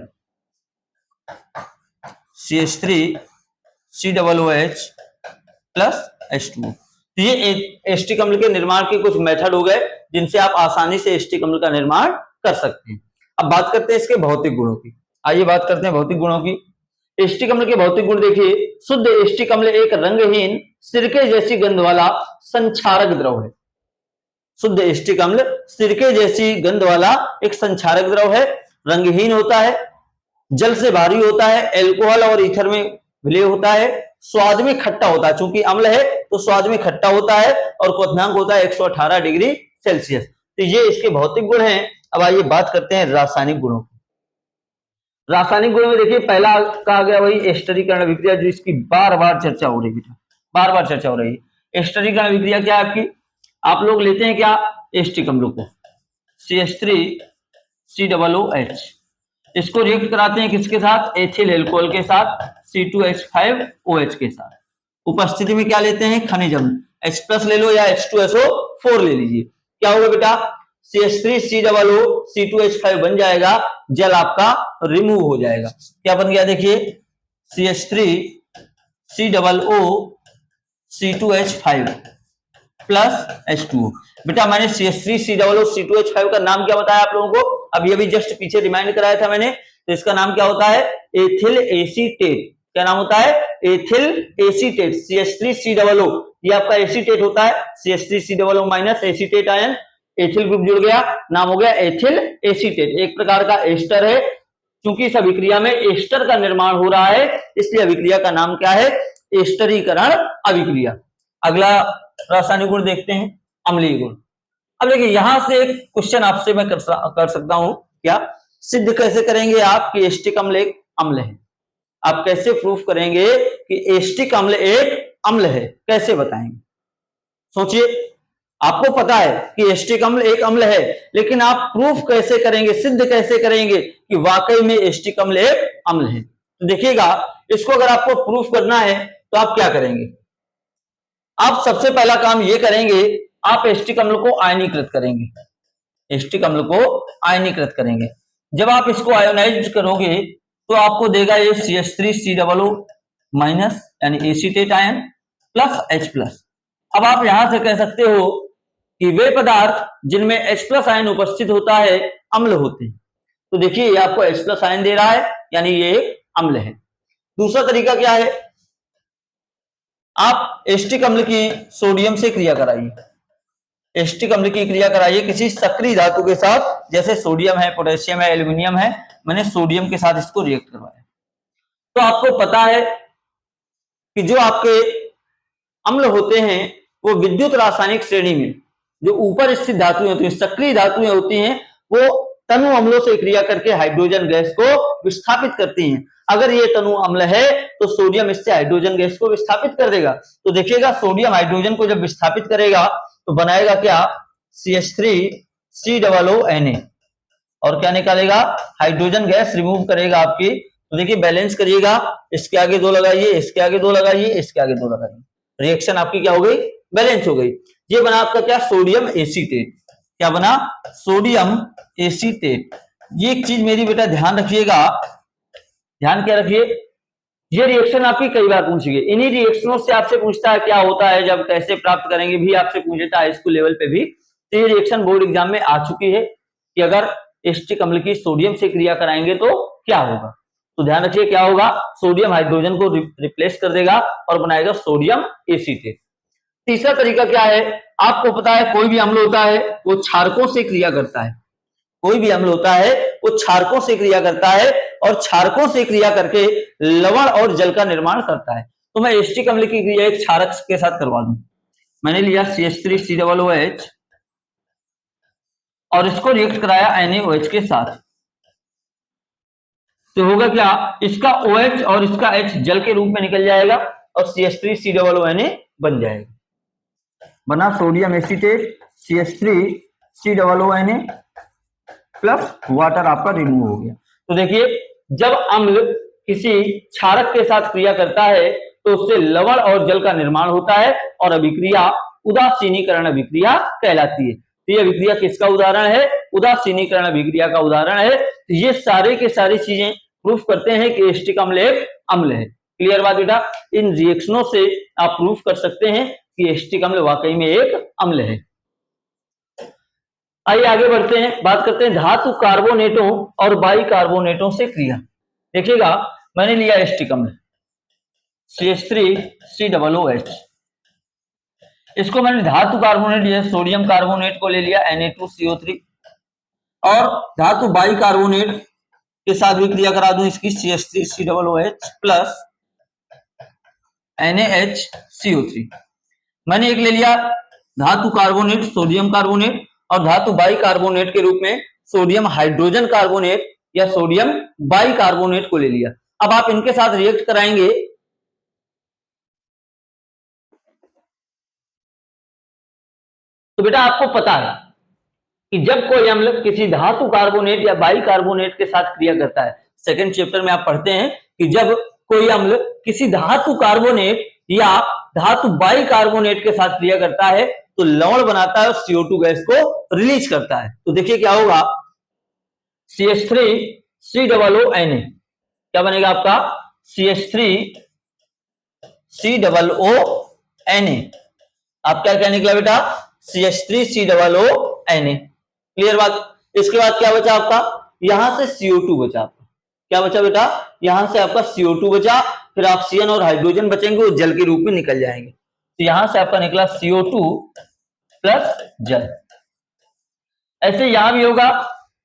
CH3COOH plus H2O। तो ये एस्टिक अम्ल के निर्माण के कुछ मेथड हो गए जिनसे आप आसानी से एस्टिक अम्ल का निर्माण कर सकते हैं। अब बात करते हैं इसके भौतिक गुणों की। आइए बात करते हैं भौतिक गुणों की। एस्टिक अम्ल के भौतिक गुण देखिए, शुद्ध एस्टिक अम्ल एक रंगहीन सिरके जैसी गंध वाला संक्षारक द्रव है। शुद्ध एस्टिक अम्ल सिरके जैसी गंध वाला एक संक्षारक द्रव है, रंगहीन होता है, जल से भारी होता है, एल्कोहल और ईथर में विलय होता है, स्वाद में खट्टा होता है, चूंकि अम्ल है तो स्वाद में खट्टा होता है, और क्वथनांक होता है 118 डिग्री सेल्सियस। तो ये इसके भौतिक गुण हैं। अब आइए बात करते हैं रासायनिक गुणों की। रासायनिक गुणों में देखिए पहला कहा गया वही एस्टरीकरण अभिक्रिया, जो इसकी बार बार चर्चा हो रही है, बार बार चर्चा हो रही है। एस्टरीकरण अभिक्रिया क्या है आपकी, आप लोग लेते हैं क्या एस्टिक अम्ल को CH3COOH, इसको रिएक्ट कराते हैं किसके साथ, एथिल एल्कोहल के साथ, C2H5OH के साथ। उपस्थिति में क्या लेते हैं, खनिज अम्ल, H+ ले लो या H2SO4 ले लीजिए। क्या होगा बेटा, CH3COO C2H5 बन जाएगा, जल आपका रिमूव हो जाएगा। क्या बन गया देखिए, CH3COO C2H5 प्लस H2O। बेटा मैंने CH3COO C2H5 का नाम क्या बताया आप लोगों को, अभी अभी जस्ट पीछे रिमाइंड कराया था मैंने, तो इसका नाम क्या होता है, एथिल एसीटेट। क्या नाम होता है, एथिल एसीटेट। CH3COO ये आपका एसीटेट होता है, CH3COO minus acetate ion, ethyl group जुड़ गया, नाम हो गया एथिल एसीटेट। एक प्रकार का एस्टर है, क्योंकि इस अभिक्रिया में एस्टर का निर्माण हो रहा है, इसलिए अभिक्रिया का नाम क्या है, एस्टरीकरण अभिक्रिया। अगला रासायनिक गुण देखते हैं, अम्लीय गुण। अब देखिए यहां से एक क्वेश्चन आपसे मैं कर सकता हूं, क्या सिद्ध कैसे करेंगे आप कि एस्टिक अम्ल एक अम्ल है, आप कैसे प्रूफ करेंगे कि एस्टिक अम्ल एक अम्ल है, कैसे बताएंगे। सोचिए, आपको पता है कि एस्टिक अम्ल एक अम्ल है, लेकिन आप प्रूफ कैसे करेंगे, सिद्ध कैसे करेंगे कि वाकई में एस्टिक अम्ल एक अम्ल है। तो देखिएगा, इसको अगर आपको प्रूफ करना है तो आप क्या करेंगे, आप सबसे पहला काम ये करेंगे, आप एस्टिक अम्ल को आयनीकृत करेंगे, एस्टिक अम्ल को आयनीकृत करेंगे। जब आप इसको आयोनाइज करोगे तो आपको देगा ये CH3COO माइनस यानी एसीटेट आयन प्लस H+। अब आप यहां से कह सकते हो कि वे पदार्थ जिनमें H+ आयन उपस्थित होता है अम्ल होते हैं। तो देखिए ये आपको H+ आयन दे रहा है, यानी ये अम्ल है। दूसरा तरीका क्या है, आप एस्टिक अम्ल की सोडियम से क्रिया कराइए, एस्टिक अम्ल की क्रिया कराइए किसी सक्रिय धातु के साथ, जैसे सोडियम है, पोटेशियम है, एल्यूमिनियम है, मैंने सोडियम के साथ इसको रिएक्ट करवाया। तो आपको पता है कि जो आपके अम्ल होते हैं वो विद्युत रासायनिक श्रेणी में जो ऊपर स्थित धातुएं होती हैं, सक्रिय धातुएं होती हैं, वो तनु अम्लों से क्रिया करके हाइड्रोजन गैस को विस्थापित करती हैं। अगर ये तनु अम्ल है तो सोडियम इससे हाइड्रोजन गैस को विस्थापित कर देगा। तो देखिएगा, सोडियम हाइड्रोजन को जब विस्थापित करेगा तो बनाएगा क्या, CH3COONA, और क्या निकालेगा, हाइड्रोजन गैस रिमूव करेगा आपकी। तो देखिए बैलेंस करिएगा, इसके आगे 2 लगाइए, इसके आगे 2 लगाइए, इसके आगे 2 लगाइए, रिएक्शन आपकी क्या हो गई, बैलेंस हो गई। ये बना आपका क्या, सोडियम एसीटेट। क्या बना, सोडियम एसीटेट। ये एक चीज मेरी बेटा ध्यान रखिएगा, ध्यान क्या रखिए, ये रिएक्शन आपकी कई बार पूछी गई, इन्हीं रिएक्शनों से आपसे पूछता है क्या होता है जब कैसे प्राप्त करेंगे, भी आपसे पूछ लेता है हाई स्कूल लेवल पे भी। तो ये रिएक्शन बोर्ड एग्जाम में आ चुकी है कि अगर एस्टिक अम्ल की सोडियम से क्रिया कराएंगे तो क्या होगा। तो ध्यान रखिए क्या होगा, सोडियम हाइड्रोजन को रिप्लेस कर देगा और बनाएगा सोडियम एसीटेट। तीसरा तरीका क्या है, आपको पता है कोई भी अम्ल होता है वो क्षारकों से क्रिया करता है, कोई भी अम्ल होता है वो क्षारकों से क्रिया करता है, और क्षारकों से क्रिया करके लवण और जल का निर्माण करता है। तो मैं एस्टिक अम्ल की क्रिया एक क्षारक के साथ करवा दूं, मैंने लिया CH3COOH और इसको रिएक्ट कराया NaOH के साथ, तो होगा क्या, इसका OH और इसका H जल के रूप में निकल जाएगा और CH3COONA बन जाएगा, बना sodium acetate, CH3COONA plus water आपका रिमूव हो गया। तो देखिए, जब अम्ल किसी क्षारक के साथ क्रिया करता है तो उससे लवण और जल का निर्माण होता है, और अभिक्रिया उदासीनीकरण अभिक्रिया कहलाती है। तो ये अभिक्रिया किसका उदाहरण है, उदासीनीकरण अभिक्रिया का उदाहरण है। तो ये सारे के सारी चीजें प्रूफ करते हैं कि एस्टिक अम्ल एक अम्ल है। क्लियर बात बेटा, इन रिएक्शनों से आप प्रूफ कर सकते हैं कि एस्टिक अम्ल वाकई में एक अम्ल है। आइए आगे बढ़ते हैं, बात करते हैं धातु कार्बोनेटों और बाइकार्बोनेटों से क्रिया। देखिएगा, मैंने लिया एस्टिक अम्ल CH3COOH, इसको मैंने धातु कार्बोनेट लिया सोडियम कार्बोनेट को ले लिया Na2CO3, और धातु बाई कार्बोनेट के साथ भी क्रिया करा दूं इसकी CH3COOH प्लस NaHCO3। मैंने एक ले लिया धातु कार्बोनेट सोडियम कार्बोनेट और धातु बाई कार्बोनेट के रूप में सोडियम हाइड्रोजन कार्बोनेट या सोडियम बाई कार्बोनेट को ले लिया। अब आप इनके साथ रिएक्ट कराएंगे तो बेटा आपको पता है कि जब कोई अम्ल किसी धातु कार्बोनेट या बाई कार्बोनेट के साथ क्रिया करता है, सेकंड चैप्टर में आप पढ़ते हैं कि जब कोई अम्ल किसी धातु कार्बोनेट या धातु बाई कार्बोनेट के साथ क्रिया करता है तो लवण बनाता है और CO2 गैस को रिलीज करता है। तो देखिए क्या होगा, CH3COONA क्या बनेगा आपका CH3COONA। आप क्या क्या निकला बेटा CH3COONA। क्लियर बात। इसके बाद क्या बचा आपका, यहां से CO2 बचा आपका, क्या बचा बेटा, यहां से आपका CO2 बचा, फिर ऑक्सीजन और हाइड्रोजन बचेंगे, वो जल के रूप में निकल जाएंगे। तो यहां से आपका निकला CO2 प्लस जल। ऐसे यहां भी होगा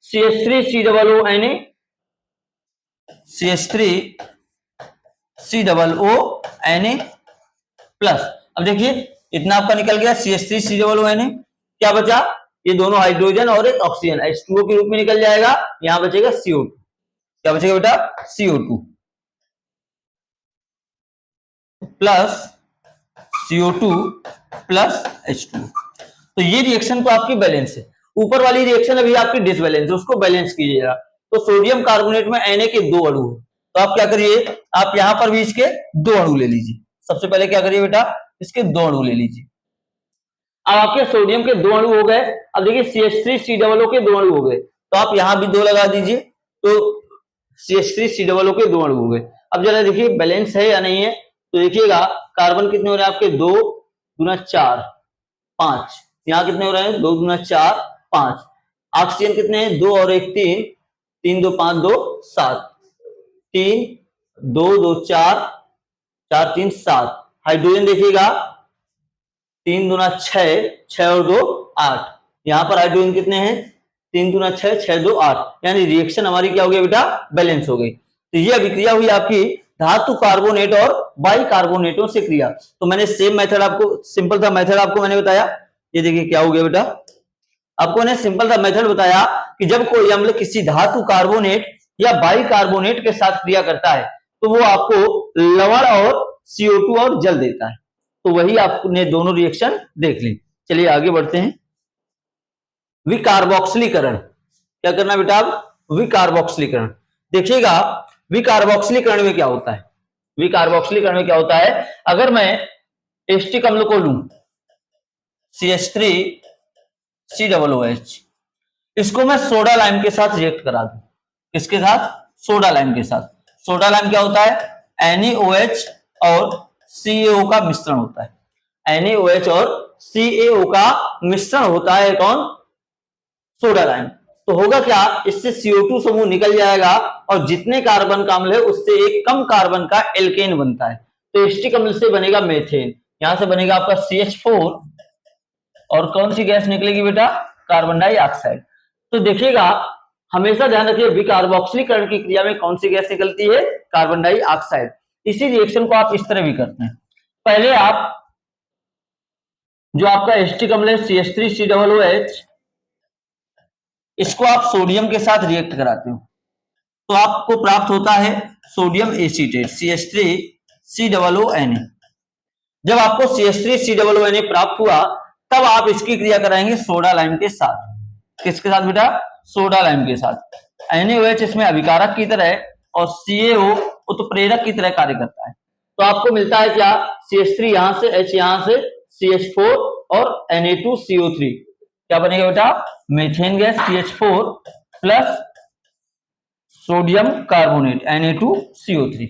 CH3COONA प्लस, अब देखिए इतना आपका निकल गया CH3COONA, क्या बचा, ये दोनों हाइड्रोजन और एक ऑक्सीजन H2O के रूप में निकल जाएगा, यहां बचेगा CO2, क्या बचेगा बेटा CO2 plus CO2 plus H2O। तो ये रिएक्शन तो आपकी बैलेंस है, ऊपर वाली रिएक्शन अभी आपकी डिसबैलेंस है, उसको बैलेंस कीजिएगा। तो सोडियम कार्बोनेट में Na के 2 अणु है, तो आप क्या करिए, आप यहां पर भी इसके 2 अणु ले लीजिए। सबसे पहले क्या करिए बेटा, इसके 2 अणु ले लीजिए। अब आपके सोडियम के 2 अणु हो गए। अब देखिए CH3COO के 2 अणु हो गए, तो आप यहां भी 2 लगा दीजिए, तो CH3COO के 2 अणु हो गए। अब जरा देखिए बैलेंस है या नहीं है, तो देखिएगा कार्बन कितने हो रहे हैं आपके 2 गुना 4 5, यहाँ कितने हो रहे हैं 2 गुना 4 5। ऑक्सीजन कितने हैं 2 और 1 3, 3 2 5 2 7, 3 2 2 4 4 3 7। हाइड्रोजन देखिएगा 3 दुना 6 6 और 2 8, यहाँ पर हाइड्रोजन कितने हैं 3 दुना 6 6 2 8, यानी रिएक्शन हमारी क्या हो गई बेटा बैलेंस हो गई। तो ये अभिक्रिया हुई आपकी धातु कार्बोनेट और बाई कार्बोनेटों से क्रिया। तो मैंने सेम मेथड आपको, सिंपल सा मेथड आपको मैंने बताया, ये देखिए क्या हो गया बेटा, आपको मैंने सिंपल सा मेथड बताया कि जब कोई अम्ल किसी धातु कार्बोनेट या बाई कार्बोनेट के साथ क्रिया करता है तो वो आपको लवण और CO2 और जल देता है। तो वही आपने दोनों रिएक्शन देख ली। चलिए आगे बढ़ते हैं। विकार्बोक्सिलीकरण, क्या करना बेटा, विकार्बोक्सिलीकरण। देखिएगा विकार्बोक्सिलीकरण में क्या होता है, विकार्बोक्सिलीकरण में क्या होता है, अगर मैं एस्टिक अम्ल को लूं CH3COOH, इसको मैं सोडा लाइम के साथ रिएक्ट करा दूं, किसके साथ, सोडा लाइम के साथ। सोडा लाइम क्या होता है, NaOH और CaO का मिश्रण होता है। NaOH और CaO का मिश्रण होता है कौन, सोडा लाइम। तो होगा क्या, इससे CO2 समूह निकल जाएगा और जितने कार्बन का अम्ल है उससे एक कम कार्बन का एल्केन बनता है। तो एस्टिक अम्ल से बनेगा मेथेन, यहां से बनेगा आपका CH4 और कौन सी गैस निकलेगी बेटा, कार्बन डाइऑक्साइड। तो देखिएगा हमेशा ध्यान रखिए विकार्बोक्सिलीकरण की क्रिया में कौन सी गैस निकलती है, कार्बन डाइऑक्साइड। इसी रिएक्शन को आप इस तरह भी करते हैं, पहले आप जो आपका एस्टिक अम्ल है CH3COOH, इसको आप सोडियम के साथ रिएक्ट कराते हो तो आपको प्राप्त होता है सोडियम एसीटेट CH3COONA। जब आपको CH3COONA प्राप्त हुआ तब आप इसकी क्रिया कराएंगे सोडा लाइम के साथ। किसके साथ बेटा, सोडा लाइम के साथ। NaOH इसमें अभिकारक की तरह और CaO उत्प्रेरक की तरह कार्य करता है। तो आपको मिलता है क्या, CH3 यहां से, H यहां से, CH4 और Na2CO3, क्या बनेगा बेटा, methane gas CH4 plus sodium carbonate Na2CO3।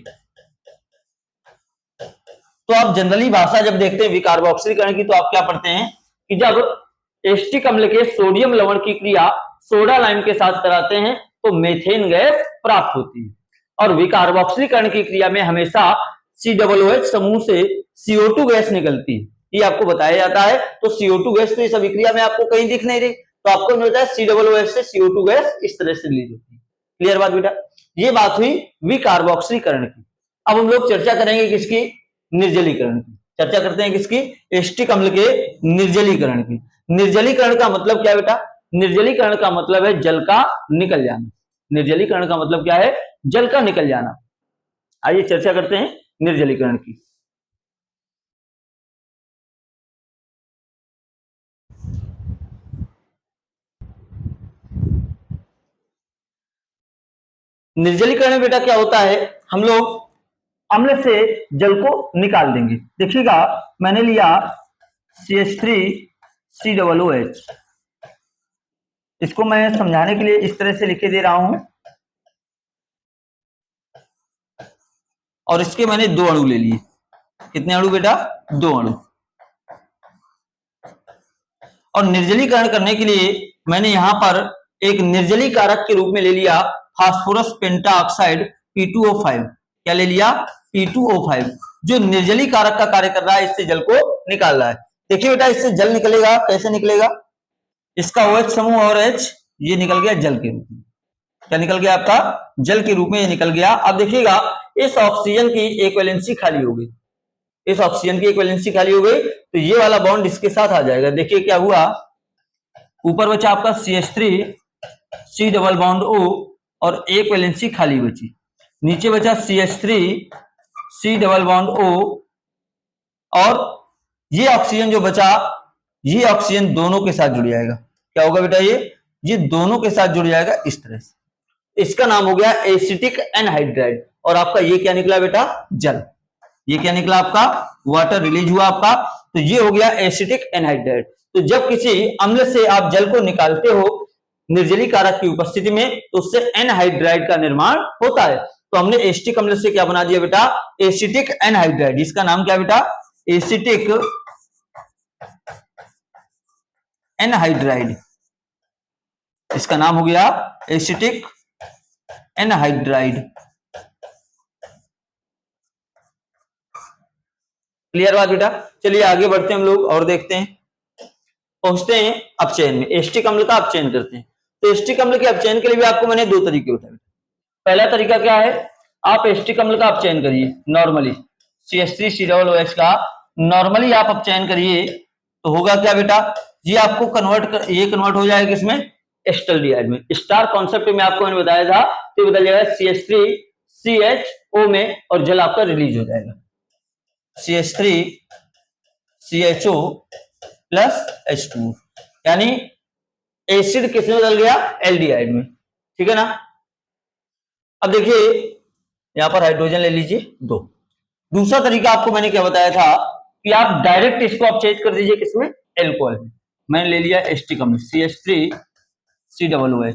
तो आप जनरली भाषा जब देखते हैं विकार्बोक्सिलीकरण की तो आप क्या पढ़ते हैं कि जब एस्टिक अम्ल के सोडियम लवण की क्रिया सोडा लाइम के साथ कराते हैं तो मेथेन गैस प्राप्त होती है। और विकार्बोक्सिलीकरण की क्रिया में हमेशा COOH समूह से CO2 गैस निकलती है, ये आपको बताया जाता है। तो CO2 गैस तो इस अभिक्रिया में आपको कहीं दिख नहीं रही, तो आपको मिलता है COOH से CO2 गैस इस तरह से रिलीज होती है। क्लियर बात बेटा? ये बात हुई विकार्बोक्सिलीकरण की। अब हम लोग चर्चा करेंगे किसकी? निर्जलीकरण की। चर्चा करते हैं किसकी? एस्टिक अम्ल के निर्जलीकरण की। निर्जलीकरण का मतलब क्या बेटा? निर्जलीकरण का मतलब है जल का निकल जाना। निर्जलीकरण का मतलब क्या है? जल का निकल जाना। आइए चर्चा करते हैं निर्जलीकरण की। निर्जलीकरण में बेटा क्या होता है? हम लोग अम्ल से जल को निकाल देंगे। देखिएगा, मैंने लिया CH3COOH, इसको मैं समझाने के लिए इस तरह से लिखे दे रहा हूं, और इसके मैंने 2 अणु ले लिए। कितने अणु बेटा? 2 अणु। और निर्जलीकरण करने के लिए मैंने यहां पर एक निर्जलीकारक के रूप में ले लिया फास्फोरस पेंटाऑक्साइड P2O5। क्या ले लिया? P2O5, जो निर्जलीकारक का कार्य कर रहा है, इससे जल को निकाल रहा है। देखिए बेटा, इससे जल निकलेगा, कैसे निकलेगा? इसका OH समूह और H ये निकल गया जल के रूप में। क्या निकल गया? आपका जल के रूप में ये निकल गया। अब देखिएगा, इस ऑक्सीजन की एक वैलेंसी खाली हो गई, इस ऑक्सीजन की एक वैलेंसी खाली हो गई, तो ये वाला बॉन्ड इसके साथ आ जाएगा। देखिए क्या हुआ, ऊपर बचा आपका CH3C डबल बॉन्ड O और एक वैलेंसी खाली बची, नीचे बचा CH3C डबल बॉन्ड O, और ये ऑक्सीजन जो बचा, ये ऑक्सीजन दोनों के साथ जुड़ जाएगा। क्या होगा बेटा? ये दोनों के साथ जुड़ जाएगा इस तरह से। इसका नाम हो गया एसिटिक एनहाइड्राइड, और आपका ये क्या निकला बेटा? जल। ये क्या निकला? आपका वाटर रिलीज हुआ आपका, तो ये हो गया एसिटिक एनहाइड्राइड। तो जब किसी अम्ल से आप जल को निकालते हो निर्जलीकारक की उपस्थिति में, तो उससे एनहाइड्राइड का निर्माण होता है। तो हमने एसिटिक अम्ल से क्या बना दिया बेटा? Acetic anhydride. इसका नाम क्या बेटा? Acetic anhydride. इसका नाम हो गया एसिटिक एनहाइड्राइड। क्लियर बात बेटा? चलिए आगे बढ़ते हैं हम लोग और देखते हैं, पहुंचते हैं अपचयन में। एस्टिक अम्ल का अपचयन करते हैं। तो एस्टिक अम्ल के अपचयन के लिए भी आपको मैंने 2 तरीके बताए। पहला तरीका क्या है? आप एस्टिक अम्ल का अपचयन करिए नॉर्मली, CH3COOH का नॉर्मली आप अपचयन करिए, तो होगा क्या बेटा? ये आपको ये कन्वर्ट हो जाएगा किसमें? एस्टल्डिहाइड में। स्टार कॉन्सेप्ट में आपको मैंने बताया था, तो बदल जाएगा CH3CHO में, और जल आपका रिलीज हो जाएगा CH3CHO प्लस H2, यानी एसिड किसमें बदल गया? एल्डिहाइड में। ठीक है ना? अब देखिए, यहां पर हाइड्रोजन ले लीजिए 2। दूसरा तरीका आपको मैंने क्या बताया था कि आप डायरेक्ट इसको आप चेंज कर दीजिए किसमें? एल्कोहल में। मैंने ले लिया एस्टिक अम्ल CH3COOH।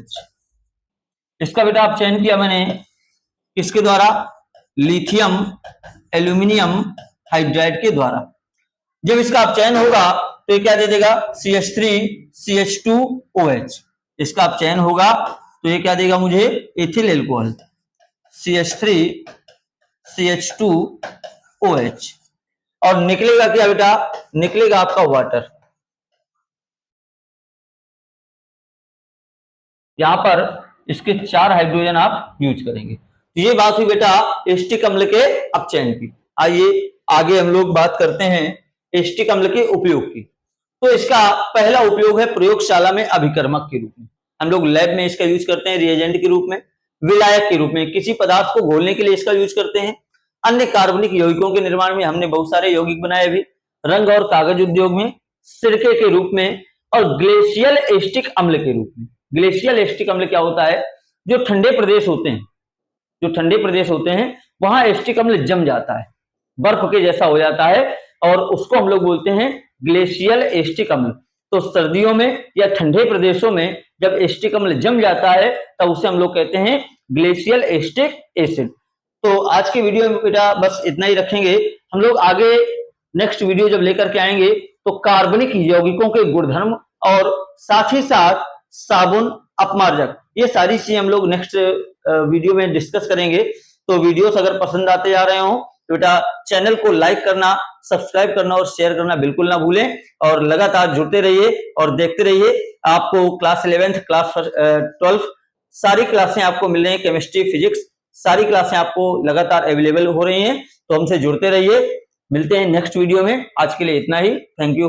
इसका बेटा आप चयन किया मैंने किसके द्वारा? लिथियम एल्यूमिनियम हाइड्राइड के द्वारा। जब इसका अपचयन होगा तो ये क्या दे देगा? CH3CH2OH। इसका अपचयन होगा तो ये क्या देगा मुझे? Ethyl alcohol CH3CH2OH। और निकलेगा क्या बेटा? निकलेगा आपका वाटर। यहां पर इसके 4 हाइड्रोजन आप यूज करेंगे। तो ये बात हुई बेटा एस्टिक अम्ल के अपचयन की। आइए आगे हम लोग बात करते हैं एस्टिक अम्ल के उपयोग की। तो इसका पहला उपयोग है प्रयोगशाला में अभिकर्मक के रूप में। हम लोग लैब में इसका यूज करते हैं रिएजेंट के रूप में, विलायक के रूप में, किसी पदार्थ को घोलने के लिए इसका यूज करते हैं। अन्य कार्बनिक यौगिकों के निर्माण में हमने बहुत सारे यौगिक बनाए अभी, रंग और कागज उद्योग में, सिरके के रूप में, और ग्लेशियल एस्टिक अम्ल के रूप में। ग्लेशियल एस्टिक अम्ल क्या होता है? जो ठंडे प्रदेश होते हैं, जो ठंडे प्रदेश होते हैं वहां एस्टिक अम्ल जम जाता है, बर्फ के जैसा हो जाता है, और उसको हम लोग बोलते हैं ग्लेशियल एस्टिक अम्ल। तो सर्दियों में या ठंडे प्रदेशों में जब एस्टिक अम्ल जम जाता है तब उसे हम लोग कहते हैं ग्लेशियल एस्टिक एसिड। तो आज के वीडियो में बेटा बस इतना ही रखेंगे। हम लोग आगे नेक्स्ट वीडियो जब लेकर के आएंगे तो कार्बनिक यौगिकों के गुणधर्म और साथ ही साथ साबुन, अपमार्जक, ये सारी चीजें हम लोग नेक्स्ट वीडियो में डिस्कस करेंगे। तो वीडियोस अगर पसंद आते जा रहे हो तो बेटा चैनल को लाइक करना, सब्सक्राइब करना और शेयर करना बिल्कुल ना भूलें और लगातार जुड़ते रहिए और देखते रहिए। आपको क्लास 11th, क्लास 12 सारी क्लासें आपको मिल रही हैं, केमिस्ट्री, फिजिक्स सारी क्लासें आपको लगातार अवेलेबल हो रही हैं। तो हमसे जुड़ते रहिए, मिलते हैं नेक्स्ट वीडियो में। आज के लिए इतना ही, थैंक यू।